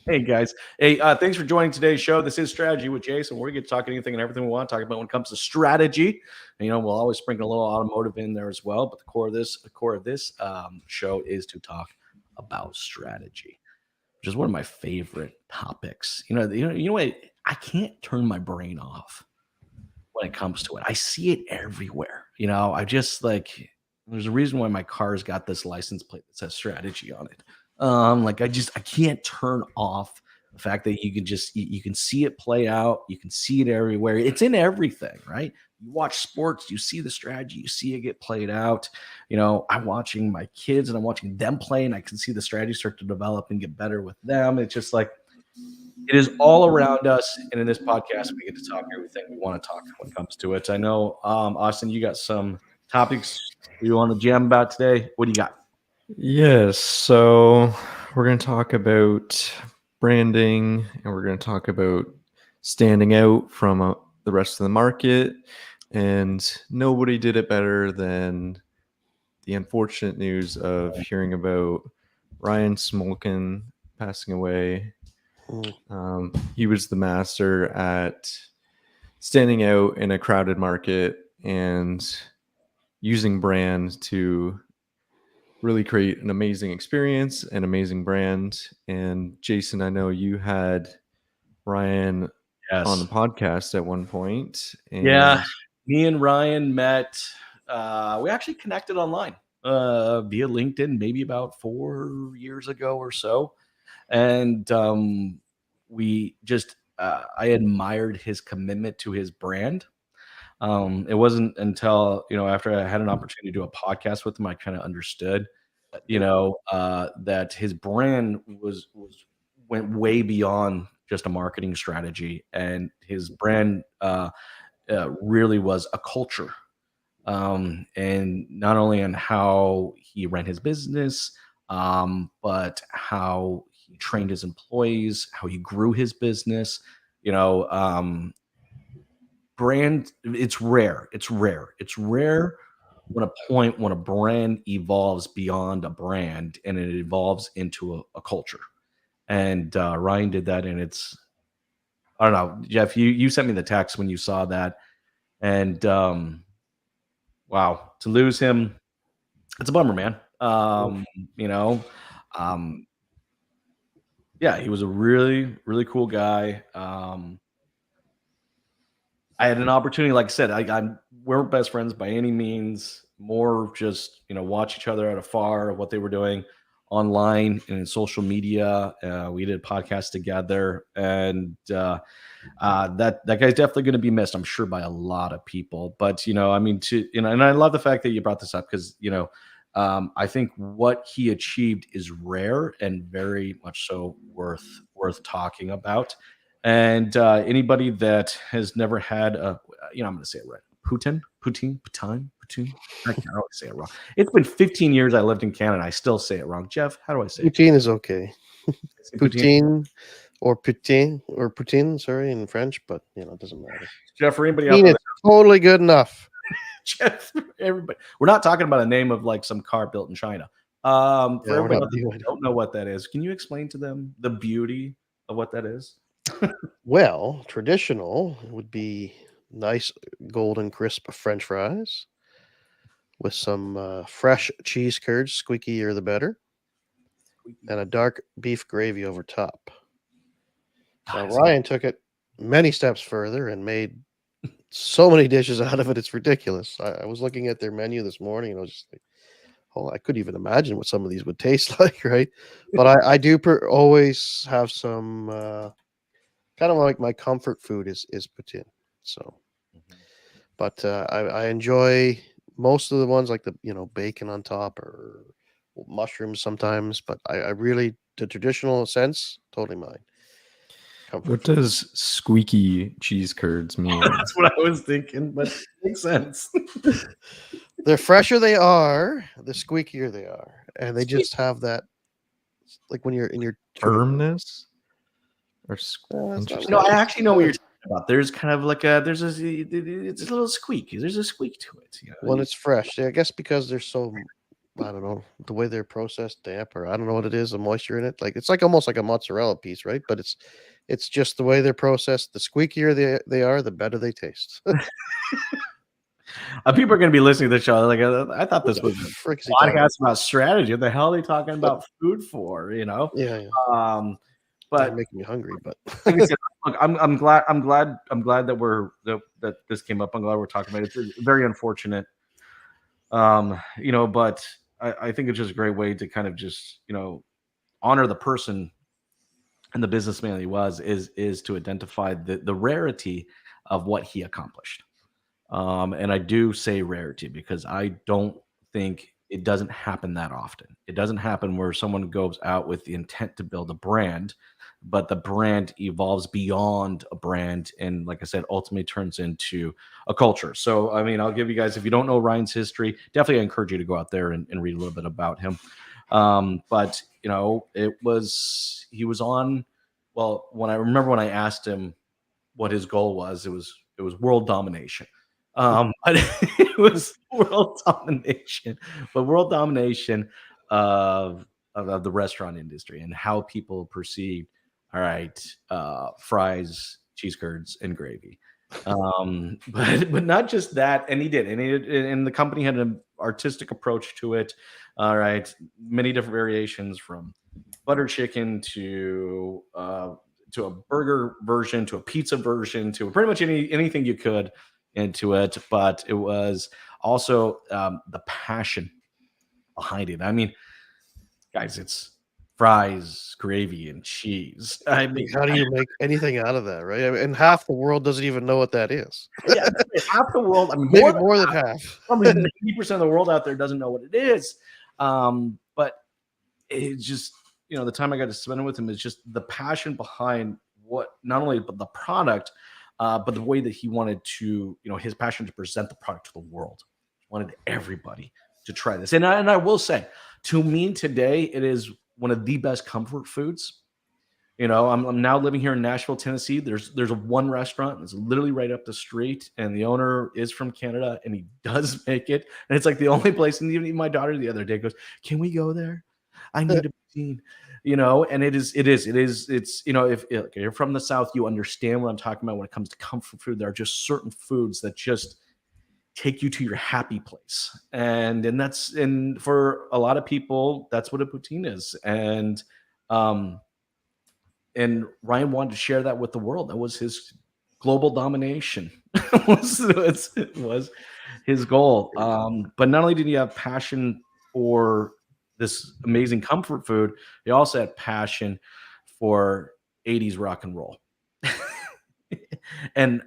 Hey, guys. Hey, thanks for joining today's show. This is Strategy with Jason. We're going to talk anything and everything we want to talk about when it comes to strategy. And, we'll always sprinkle a little automotive in there as well. But the core of this show is to talk about strategy, which is one of my favorite topics. You know what? I can't turn my brain off when it comes to it. I see it everywhere. I just there's a reason why my car's got this license plate that says strategy on it. I can't turn off the fact that you can see it play out. You can see it everywhere. It's in everything, right? You watch sports, you see the strategy, you see it get played out. I'm watching my kids and I'm watching them play, and I can see the strategy start to develop and get better with them. It's just it is all around us. And in this podcast, we get to talk everything we want to talk when it comes to it. I know, Austin, you got some topics you want to jam about today. What do you got? Yes, so we're going to talk about branding, and we're going to talk about standing out from the rest of the market. And nobody did it better than the unfortunate news of hearing about Ryan Smolkin passing away. He was the master at standing out in a crowded market and using brand to really create an amazing experience, an amazing brand. And Jason, I know you had Ryan on the podcast at one point. And yeah, me and Ryan met. We actually connected online via LinkedIn, maybe about 4 years ago or so. And we just, I admired his commitment to his brand. It wasn't until, after I had an opportunity to do a podcast with him, I kind of understood, that his brand went way beyond just a marketing strategy, and his brand really was a culture. And not only on how he ran his business, but how he trained his employees, how he grew his business, brand, it's rare when a brand evolves beyond a brand and it evolves into a culture. And Ryan did that, and I don't know, Jeff, you sent me the text when you saw that, and wow, to lose him, it's a bummer, man. Yeah, he was a really, really cool guy. I had an opportunity, like I said, we're best friends by any means. More just watch each other at afar, what they were doing online and in social media. We did podcasts together, and that guy's definitely going to be missed, I'm sure, by a lot of people. But I mean, and I love the fact that you brought this up because I think what he achieved is rare and very much so worth talking about. And anybody that has never had I'm going to say it right, Putin. I can't always say it wrong. It's been 15 years I lived in Canada. I still say it wrong. Jeff, how do I say it? Poutine is okay. Poutine Or poutine, sorry, in French, but it doesn't matter. Jeff, for anybody out there, totally good enough. Jeff, everybody, we're not talking about a name of like some car built in China. For everybody who don't know what that is, can you explain to them the beauty of what that is? Well, traditional would be nice golden crisp French fries with some fresh cheese curds, squeakier the better, and a dark beef gravy over top. Now, Ryan took it many steps further and made so many dishes out of it. It's ridiculous. I was looking at their menu this morning and I was just like, oh, I couldn't even imagine what some of these would taste like, right? But I do always have some kind of like my comfort food is poutine. So, but I enjoy most of the ones like the bacon on top or mushrooms sometimes. But I really, the traditional sense, totally mine. What does squeaky cheese curds mean? That's what I was thinking, but it makes sense. The fresher they are, the squeakier they are, and they just have that, like when you're in your firmness. Or I actually know what you're talking about. There's kind of like it's a little squeak. There's a squeak to it. When it's fresh, I guess because they're so, I don't know, the way they're processed, damp, or I don't know what it is, the moisture in it. Like it's like almost like a mozzarella piece, right? But it's just the way they're processed. The squeakier they are, the better they taste. People are going to be listening to the show. Like, I thought this was a podcast about strategy. What the hell are they talking about food for? Yeah. But they're making me hungry. But like I said, look, I'm glad that that this came up. I'm glad we're talking about it. It's very unfortunate. But I think it's just a great way to kind of just honor the person and the businessman he was, is to identify the rarity of what he accomplished. And I do say rarity because I don't think it doesn't happen that often. It doesn't happen where someone goes out with the intent to build a brand, but the brand evolves beyond a brand. And like I said, ultimately turns into a culture. So, I mean, I'll give you guys, if you don't know Ryan's history, definitely I encourage you to go out there and read a little bit about him. But he was on, well, when I asked him what his goal was, it was world domination. But it was world domination of the restaurant industry and how people perceive, all right, fries, cheese curds, and gravy. But not just that, and and the company had an artistic approach to it. All right, many different variations from butter chicken to a burger version, to a pizza version, to pretty much anything you could into it. But it was also the passion behind it. I mean, guys, it's fries, gravy, and cheese. I mean, how do you make anything out of that, right? I mean, and half the world doesn't even know what that is. Yeah, half the world. I mean, maybe more than half. Probably 90% of the world out there doesn't know what it is. But it's just, the time I got to spend with him is just the passion behind what, not only but the product, but the way that he wanted to, his passion to present the product to the world. He wanted everybody to try this. And I will say, to me today, it is one of the best comfort foods. I'm now living here in Nashville, Tennessee. There's one restaurant that's literally right up the street, and the owner is from Canada, and he does make it. And it's like the only place. And even my daughter the other day goes, "Can we go there? I need a poutine." And it's if you're from the South, you understand what I'm talking about when it comes to comfort food. There are just certain foods that just take you to your happy place, and for a lot of people, that's what a poutine is. And Ryan wanted to share that with the world. That was his global domination was his goal. But not only did he have passion for this amazing comfort food, he also had passion for 80s rock and roll. and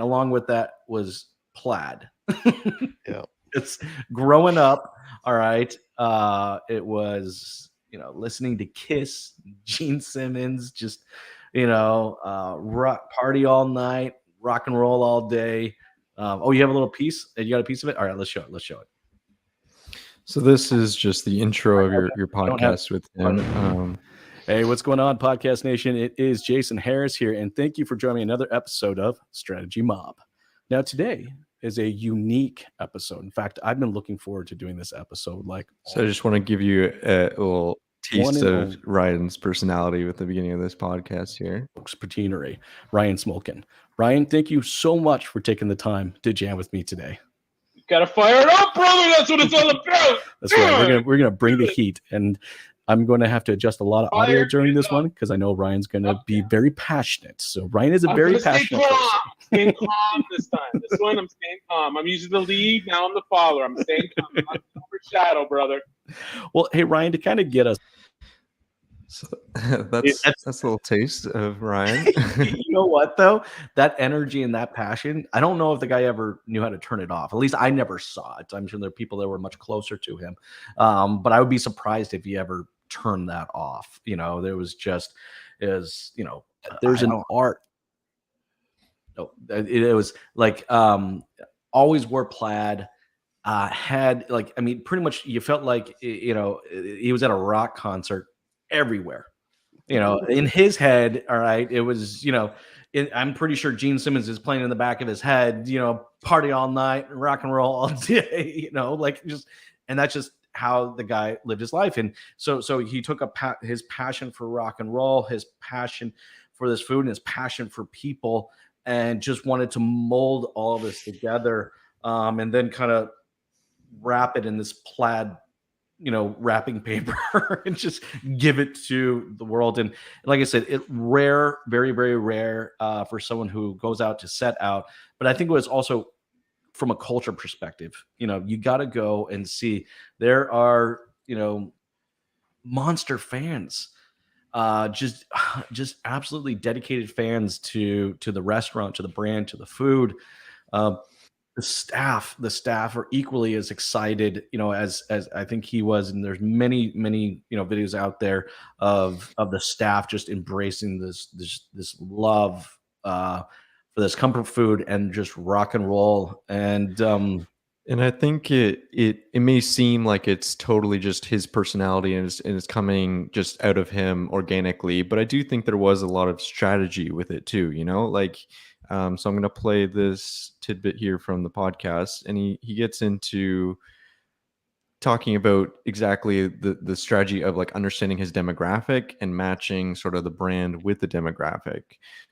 along with that was plaid. Yeah. It's growing up. All right. It was, listening to Kiss, Gene Simmons, just, rock party all night, rock and roll all day. You have a little piece? You got a piece of it? All right, let's show it. So this is just the intro of your podcast with him. Hey, what's going on, Podcast Nation? It is Jason Harris here, and thank you for joining another episode of Strategy Mob. Now, today is a unique episode. In fact, I've been looking forward to doing this episode. So I just want to give you a little taste of Ryan's personality with the beginning of this podcast here. Patinery, Ryan Smolkin. Ryan, thank you so much for taking the time to jam with me today. Gotta fire it up, brother. That's what it's all about. That's right. We're gonna bring the heat, and I'm going to have to adjust a lot of audio during this one because I know Ryan's going to be very passionate. So Ryan is a very passionate person. Staying calm this time. This one, I'm staying calm. I'm usually the lead. Now I'm the follower. I'm staying calm. I'm not overshadow, brother. Well, hey, Ryan, to kind of get us. So that's a little taste of Ryan. You know what, though? That energy and that passion, I don't know if the guy ever knew how to turn it off. At least I never saw it. I'm sure there are people that were much closer to him. But I would be surprised if he ever turned that off. There was just there's an art. No, it was like always wore plaid. Had pretty much you felt like he was at a rock concert everywhere. In his head, all right, it was I'm pretty sure Gene Simmons is playing in the back of his head, party all night, rock and roll all day, and that's just how the guy lived his life. And so he took his passion for rock and roll, his passion for this food, and his passion for people, and just wanted to mold all of this together, and then kind of wrap it in this plaid wrapping paper and just give it to the world. And like I said, rare, very, very rare for someone who goes out to set out. But I think it was also from a culture perspective, you got to go and see there are, monster fans, just absolutely dedicated fans to the restaurant, to the brand, to the food. The staff are equally as excited, as I think he was. And there's many, videos out there of the staff just embracing this love for this comfort food and just rock and roll. And I think it may seem like it's totally just his personality and it's coming just out of him organically, but I do think there was a lot of strategy with it too, so I'm going to play this tidbit here from the podcast, and he gets into talking about exactly the strategy of understanding his demographic and matching sort of the brand with the demographic.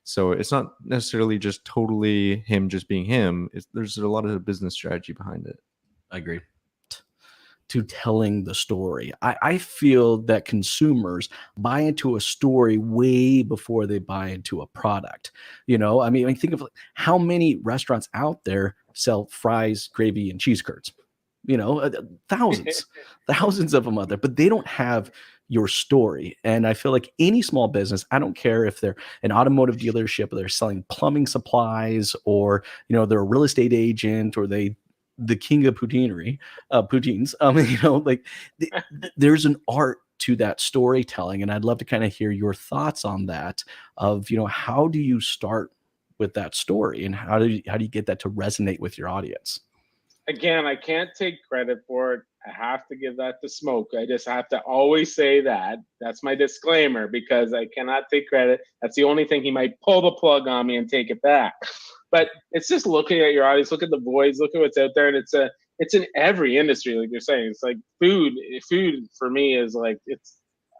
So it's not necessarily just totally him just being him. There's a lot of business strategy behind it. I agree. To telling the story. I feel that consumers buy into a story way before they buy into a product. Think of how many restaurants out there sell fries, gravy, and cheese curds. Thousands of them out there, but they don't have your story. And I feel like any small business, I don't care if they're an automotive dealership or they're selling plumbing supplies, or they're a real estate agent, or the king of poutines. There's an art to that storytelling, and I'd love to kind of hear your thoughts on that. Of how do you start with that story, and how do you get that to resonate with your audience? Again, I can't take credit for it. I have to give that to Smoke. I just have to always say that. That's my disclaimer, because I cannot take credit. That's the only thing he might pull the plug on me and take it back. But it's just looking at your audience, look at the voice, look at what's out there, and it's in every industry, like you're saying. It's like food for me is like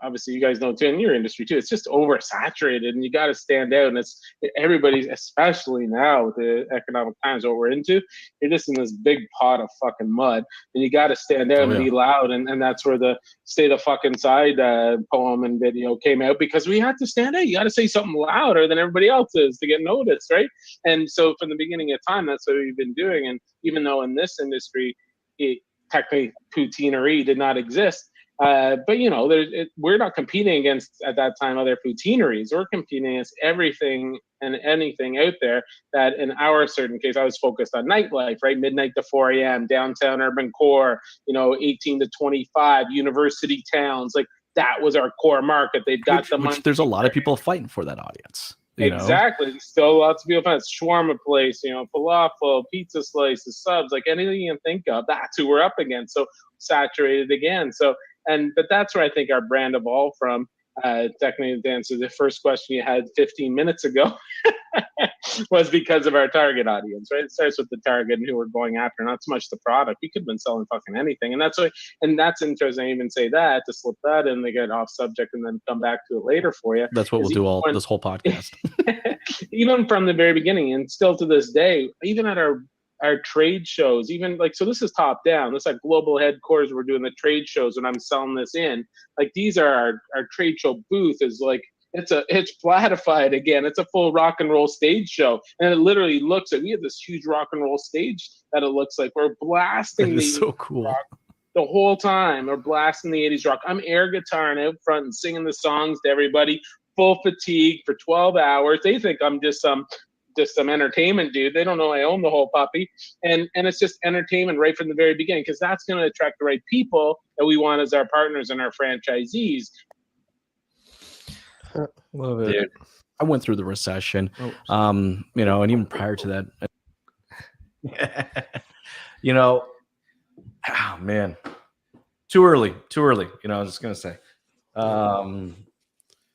obviously you guys know too in your industry too, it's just oversaturated, and you got to stand out. And it's everybody's, especially now with the economic times what we're into, you're just in this big pot of fucking mud, and you got to stand out and be loud. And that's where the Stay the Fuck Inside poem and video came out, because we had to stand out. You got to say something louder than everybody else is to get noticed, right? And so from the beginning of time, that's what we've been doing. And even though in this industry, technically poutineery did not exist, but you know, we're not competing against at that time other poutineries. We're competing against everything and anything out there. That in our certain case, I was focused on nightlife, right? Midnight to 4 a.m., downtown urban core, you know, 18 to 25, university towns. Like that was our core market. They've got the money. There's a lot of people fighting for that audience. Exactly. There's still lots of people fighting. Shawarma place, you know, falafel, pizza slices, subs, like anything you can think of. That's who we're up against. So saturated again. So, but that's where I think our brand evolved from. Technically, to answer the first question you had 15 minutes ago, was because of our target audience, right? It starts with the target and who we're going after, not so much the product. We could have been selling fucking anything. And that's interesting. I even say that to slip that in, they get off subject and then come back to it later for you. That's what we'll do this whole podcast. Even from the very beginning and still to this day, even at our trade shows, even like, so this is top down. This is like global headquarters. We're doing the trade shows when I'm selling this in. Like these are our trade show booth is like, it's platified again. It's a full rock and roll stage show. And it literally looks like we have this huge rock and roll stage that it looks like we're blasting. It's so cool. Rock the whole time. We're blasting the 80s rock. I'm air guitaring out front and singing the songs to everybody, full fatigue for 12 hours. They think I'm just some entertainment dude. They don't know I own the whole puppy. And it's just entertainment right from the very beginning, because that's going to attract the right people that we want as our partners and our franchisees. Love it. Dude, I went through the recession, you know, and even prior to that, you know, oh man, too early. You know, I was just going to say,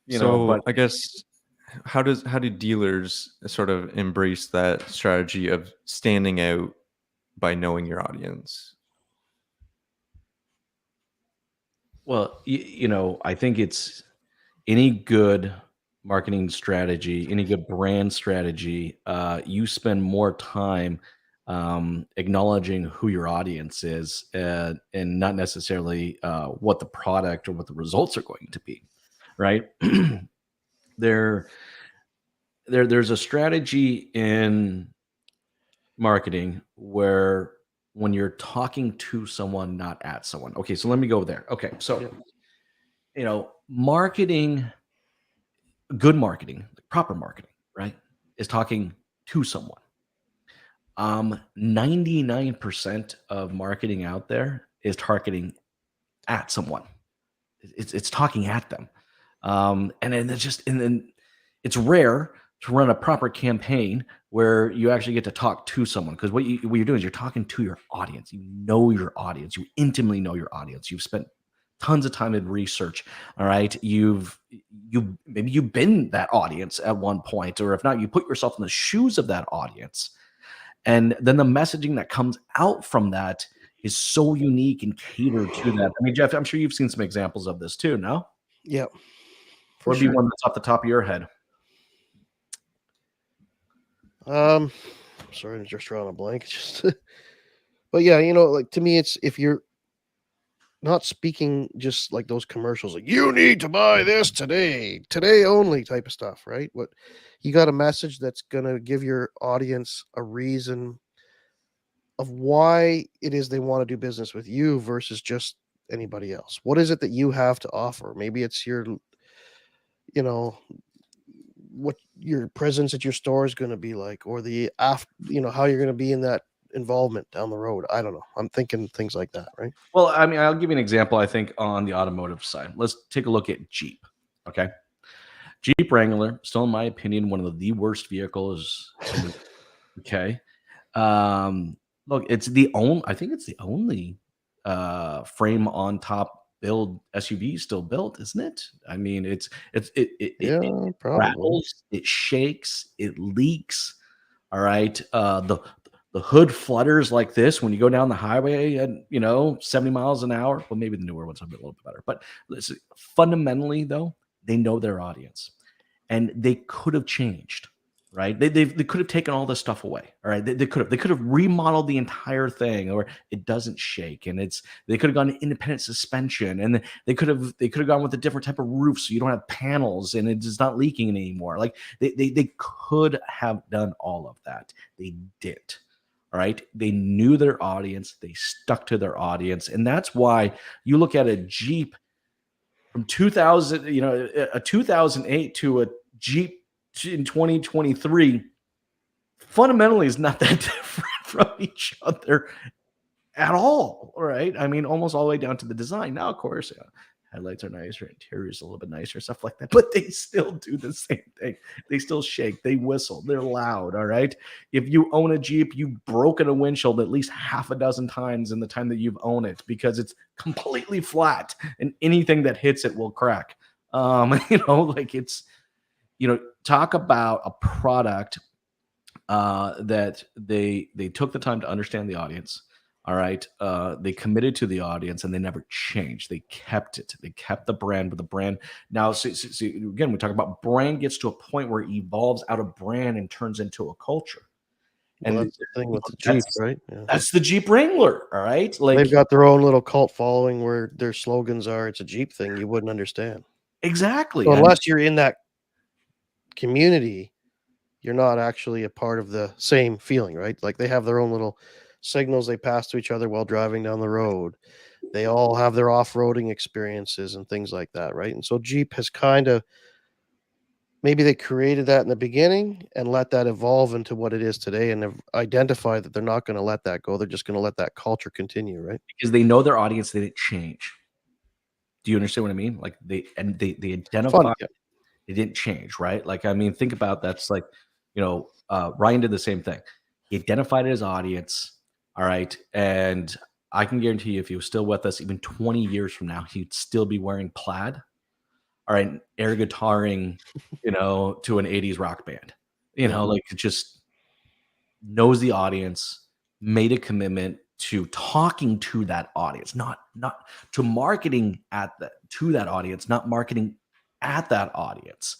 you know, but I guess how do dealers sort of embrace that strategy of standing out by knowing your audience? Well, you know, I think it's any good marketing strategy, any good brand strategy, you spend more time acknowledging who your audience is, and not necessarily what the product or what the results are going to be, right? There's a strategy in marketing where when you're talking to someone, not at someone. Okay, so let me go there. Okay, so you know, good marketing, proper marketing, right, is talking to someone. 99% of marketing out there is targeting at someone. It's talking at them. And then it's rare to run a proper campaign where you actually get to talk to someone, because what you're doing is you're talking to your audience. You know your audience. You intimately know your audience. You've spent tons of time in research. All right. Maybe you've been that audience at one point, or if not, you put yourself in the shoes of that audience. And then the messaging that comes out from that is so unique and catered to that. I mean, Jeff, I'm sure you've seen some examples of this too, no? Yeah. What would be one that's off the top of your head? Sorry, I'm just drawing a blank. But yeah, you know, like to me, it's if you're not speaking just like those commercials, like you need to buy this today only type of stuff, right? What you got a message that's gonna give your audience a reason of why it is they want to do business with you versus just anybody else. What is it that you have to offer? Maybe it's your, you know, what your presence at your store is going to be like, or the you know, how you're going to be in that involvement down the road. I don't know. I'm thinking things like that, right? Well, I mean, I'll give you an example. I think on the automotive side, let's take a look at Jeep. Okay. Jeep Wrangler, still in my opinion, one of the worst vehicles. Okay. Look, I think it's the only frame on top build SUV still built, isn't it? I mean, it probably. Rattles, it shakes, it leaks. All right. The the hood flutters like this when you go down the highway at 70 miles an hour. Well, maybe the newer ones have been a little bit better, but listen, fundamentally though, they know their audience, and they could have changed, right? They could have taken all this stuff away. All right, they could have remodeled the entire thing, or it doesn't shake, and they could have gone to independent suspension, and they could have gone with a different type of roof, so you don't have panels and it's not leaking anymore. Like they could have done all of that. They didn't. All right. They knew their audience. They stuck to their audience. And that's why you look at a Jeep from 2000, a 2008 to a Jeep in 2023 fundamentally is not that different from each other at all. Right. I mean, almost all the way down to the design. Now, of course, headlights are nicer, interior's a little bit nicer, stuff like that, but they still do the same thing. They still shake, they whistle, they're loud. All right. If you own a Jeep, you've broken a windshield at least half a dozen times in the time that you've owned it, because it's completely flat and anything that hits it will crack. Like it's, talk about a product that they took the time to understand the audience. All right. They committed to the audience and they never changed. They kept it. They kept the brand with the brand. Now, see, again, we talk about brand gets to a point where it evolves out of brand and turns into a culture. And that's the thing with the Jeep, right? Yeah. That's the Jeep Wrangler. All right. Like they've got their own little cult following where their slogans are, it's a Jeep thing. You wouldn't understand. Exactly. So unless you're in that community, you're not actually a part of the same feeling, right? Like they have their own little signals they pass to each other while driving down the road. They all have their off-roading experiences and things like that, right? And so Jeep has kind of, maybe they created that in the beginning and let that evolve into what it is today, and have identified that they're not going to let that go. They're just going to let that culture continue, right? Because they know their audience, they didn't change. Do you understand what I mean? Like they identify, they didn't change, right? Like, I mean, think about that's like, Ryan did the same thing. He identified his audience. All right. And I can guarantee you, if he was still with us, even 20 years from now, he'd still be wearing plaid. All right. Air guitaring, to an 80s rock band, like it just knows the audience, made a commitment to talking to that audience, not to marketing to that audience, not marketing at that audience.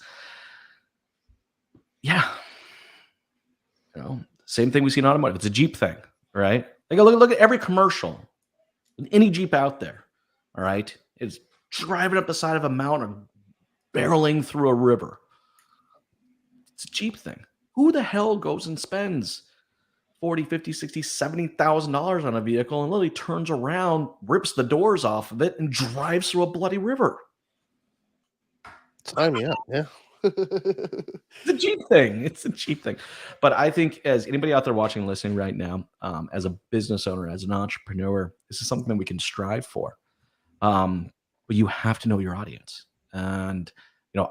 Yeah. Same thing we see in automotive. It's a Jeep thing, right? Like look at every commercial, any Jeep out there. All right. It's driving up the side of a mountain, barreling through a river. It's a Jeep thing. Who the hell goes and spends $40, $50, $60, $70,000 on a vehicle and literally turns around, rips the doors off of it, and drives through a bloody river? Sign me up. Yeah. It's a Jeep thing. It's a Jeep thing. But I think, as anybody out there watching and listening right now, as a business owner, as an entrepreneur, this is something that we can strive for. But you have to know your audience. And,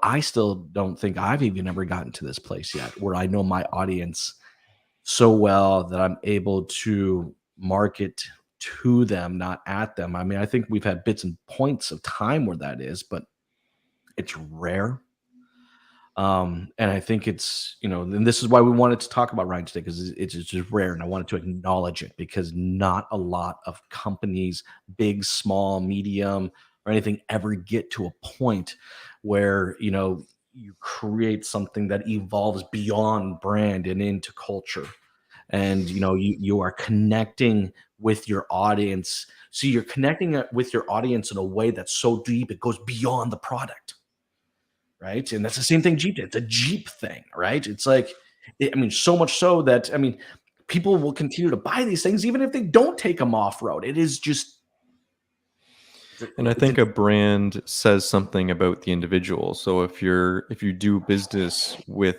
I still don't think I've even ever gotten to this place yet where I know my audience so well that I'm able to market to them, not at them. I mean, I think we've had bits and points of time where that is, but it's rare. And I think it's, and this is why we wanted to talk about Ryan today, because it's just rare. And I wanted to acknowledge it, because not a lot of companies, big, small, medium, or anything, ever get to a point where, you create something that evolves beyond brand and into culture. And, you are connecting with your audience. So you're connecting with your audience in a way that's so deep, it goes beyond the product. Right. And that's the same thing Jeep did. It's a Jeep thing, right? It's like, so much so that, people will continue to buy these things even if they don't take them off-road. It is just. And I think a brand says something about the individual. So if you do business with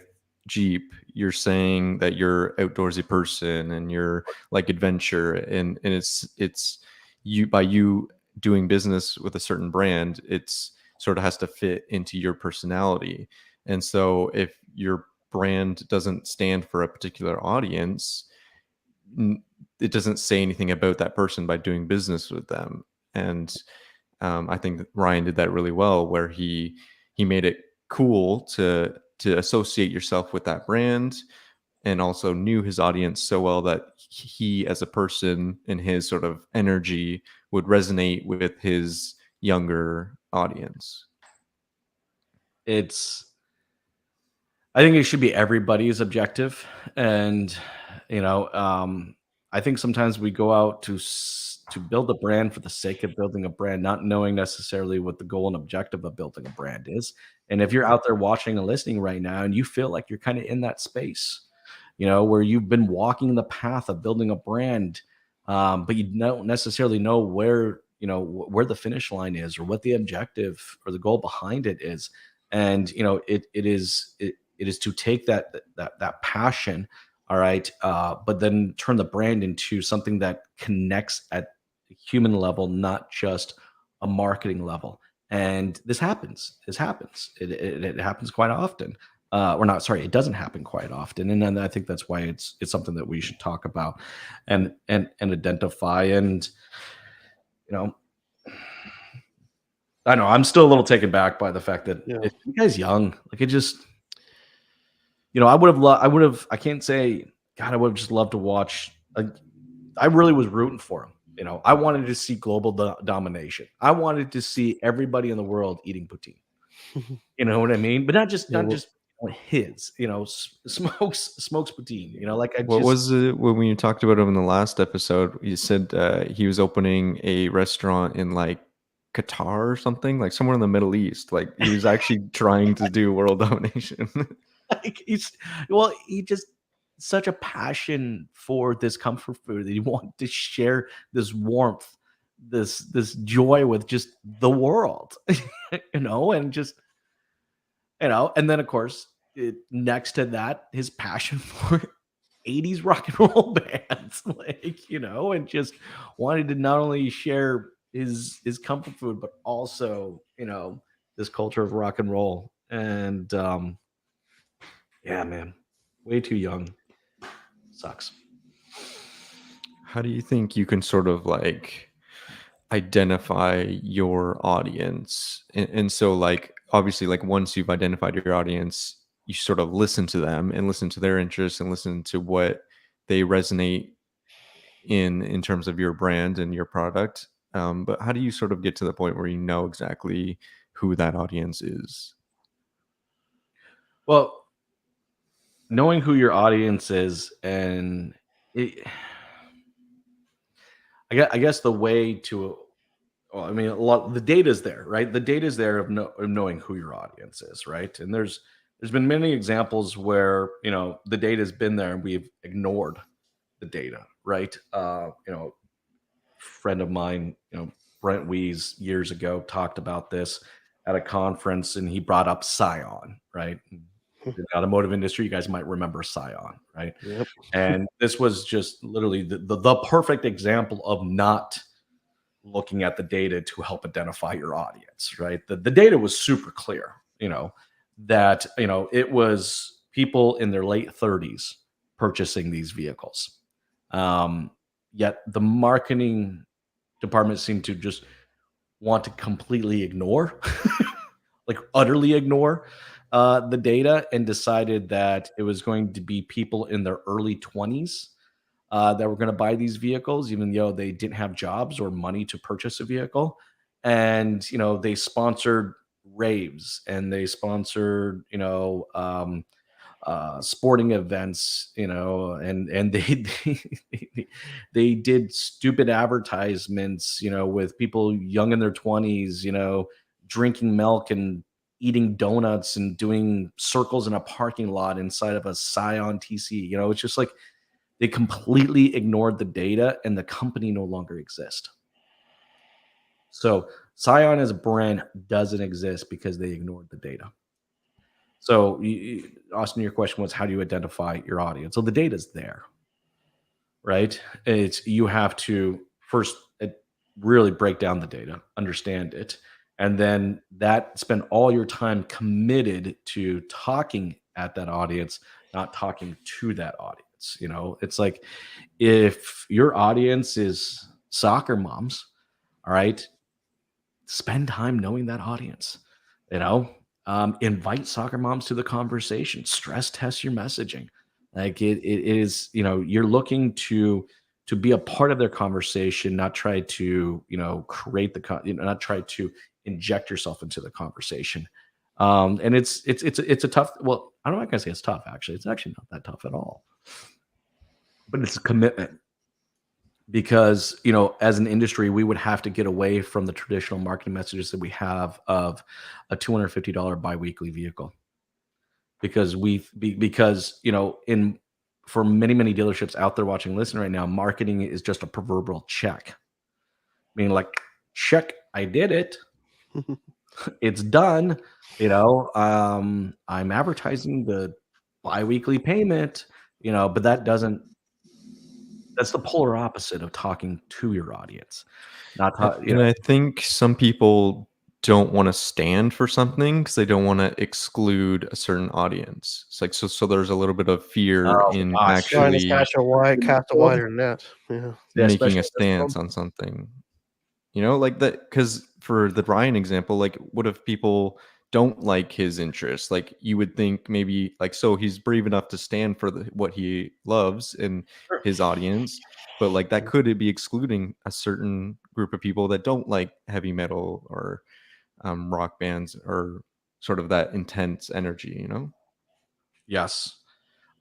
Jeep, you're saying that you're outdoorsy person and you're like adventure, and it's you, by you doing business with a certain brand, it's sort of has to fit into your personality. And so if your brand doesn't stand for a particular audience, it doesn't say anything about that person by doing business with them. And I think that Ryan did that really well, where he made it cool to associate yourself with that brand, and also knew his audience so well that he, as a person, and his sort of energy would resonate with his younger audience? I think it should be everybody's objective. And, I think sometimes we go out to build a brand for the sake of building a brand, not knowing necessarily what the goal and objective of building a brand is. And if you're out there watching and listening right now and you feel like you're kind of in that space, where you've been walking the path of building a brand, but you don't necessarily know where, where the finish line is or what the objective or the goal behind it is. And, it is to take that passion, all right, but then turn the brand into something that connects at the human level, not just a marketing level. And this happens. It happens quite often. Or not, sorry, it doesn't happen quite often. And then I think that's why it's something that we should talk about and identify. And you know, I know I'm still a little taken back by the fact that if you guys young, like it just, I would have, I can't say, God, I would have just loved to watch. I really was rooting for him. I wanted to see global domination. I wanted to see everybody in the world eating poutine. You know what I mean? But not just his. Smokes poutine. What was it when you talked about him in the last episode? You said he was opening a restaurant in like Qatar or something, like somewhere in the Middle East. Like he was actually trying to do world domination. He just such a passion for this comfort food that he wanted to share this warmth, this joy with just the world, and just, and then of course, next to that, his passion for 80s rock and roll bands, and just wanted to not only share his comfort food, but also, this culture of rock and roll. And yeah, man, way too young. Sucks. How do you think you can sort of like identify your audience? And so like obviously like once you've identified your audience, you sort of listen to them and listen to their interests and listen to what they resonate in terms of your brand and your product. But how do you sort of get to the point where you know exactly who that audience is? Well, knowing who your audience is, and I guess the way to, well, I mean, the data is there, right? The data is there of knowing who your audience is, right? And there's been many examples where the data has been there and we've ignored the data, right? Friend of mine, Brent Wees, years ago talked about this at a conference, and he brought up Scion, right? In the automotive industry, you guys might remember Scion, right? Yep. And this was just literally the perfect example of not looking at the data to help identify your audience, right? The data was super clear, that it was people in their late 30s purchasing these vehicles. Yet the marketing department seemed to just want to completely ignore, like utterly ignore the data, and decided that it was going to be people in their early 20s that were going to buy these vehicles, even though they didn't have jobs or money to purchase a vehicle. And, they sponsored raves, and they sponsored, sporting events, and they did stupid advertisements, with people young in their 20s, drinking milk and eating donuts and doing circles in a parking lot inside of a Scion TC. It's just like they completely ignored the data, and the company no longer exists. So Scion as a brand doesn't exist because they ignored the data. So, Austin, your question was, how do you identify your audience? So the data's there, right? You have to first really break down the data, understand it, and then spend all your time committed to talking at that audience, not talking to that audience. It's like if your audience is soccer moms, all right, spend time knowing that audience. Invite soccer moms to the conversation. Stress test your messaging. Like it is, you're looking to be a part of their conversation, not try to, create not try to inject yourself into the conversation. And it's a tough. Well, I'm not gonna say it's tough. Actually, it's actually not that tough at all. But it's a commitment because as an industry, we would have to get away from the traditional marketing messages that we have of a $250 biweekly vehicle because for many dealerships out there watching, listening right now, marketing is just a proverbial check, meaning like, check, I did it. It's done. I'm advertising the biweekly payment, but that's the polar opposite of talking to your audience. And I think some people don't want to stand for something because they don't want to exclude a certain audience. It's like, so there's a little bit of fear in actually cast a wider net. Yeah. Making a stance on something. Like that, because for the Ryan example, like, what if people don't like his interests? Like, you would think maybe, like, so he's brave enough to stand for what he loves in his audience, but like that could be excluding a certain group of people that don't like heavy metal or rock bands or sort of that intense energy, Yes,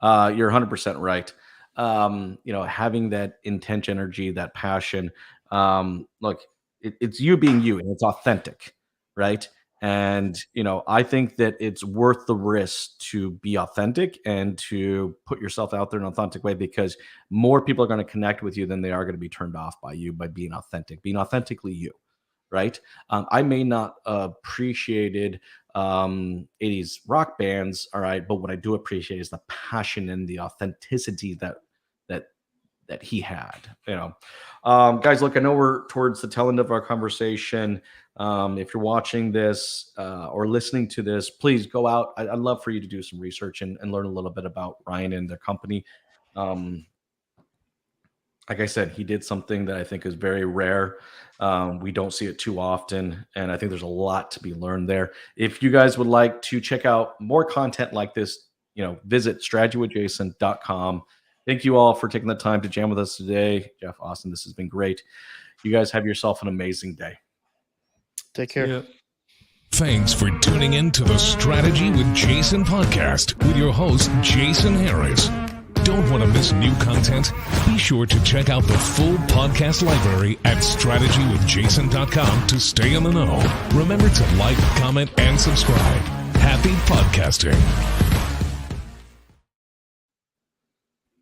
you're 100% right. Having that intense energy, that passion. Look, it's you being you, and it's authentic, right? And I think that it's worth the risk to be authentic and to put yourself out there in an authentic way, because more people are going to connect with you than they are going to be turned off by you by being authentically you, right? I may not appreciated 80s rock bands, all right, but what I do appreciate is the passion and the authenticity that he had. Guys, look, I know we're towards the tail end of our conversation. If you're watching this or listening to this, please go out. I'd love for you to do some research and learn a little bit about Ryan and their company. Like I said, he did something that I think is very rare. We don't see it too often, and I think there's a lot to be learned there. If you guys would like to check out more content like this, visit strategywithjason.com. Thank you all for taking the time to jam with us today. Jeff, Austin, this has been great. You guys have yourself an amazing day. Take care. Yeah. Thanks for tuning in to the Strategy with Jason podcast with your host, Jason Harris. Don't want to miss new content? Be sure to check out the full podcast library at strategywithjason.com to stay in the know. Remember to like, comment, and subscribe. Happy podcasting.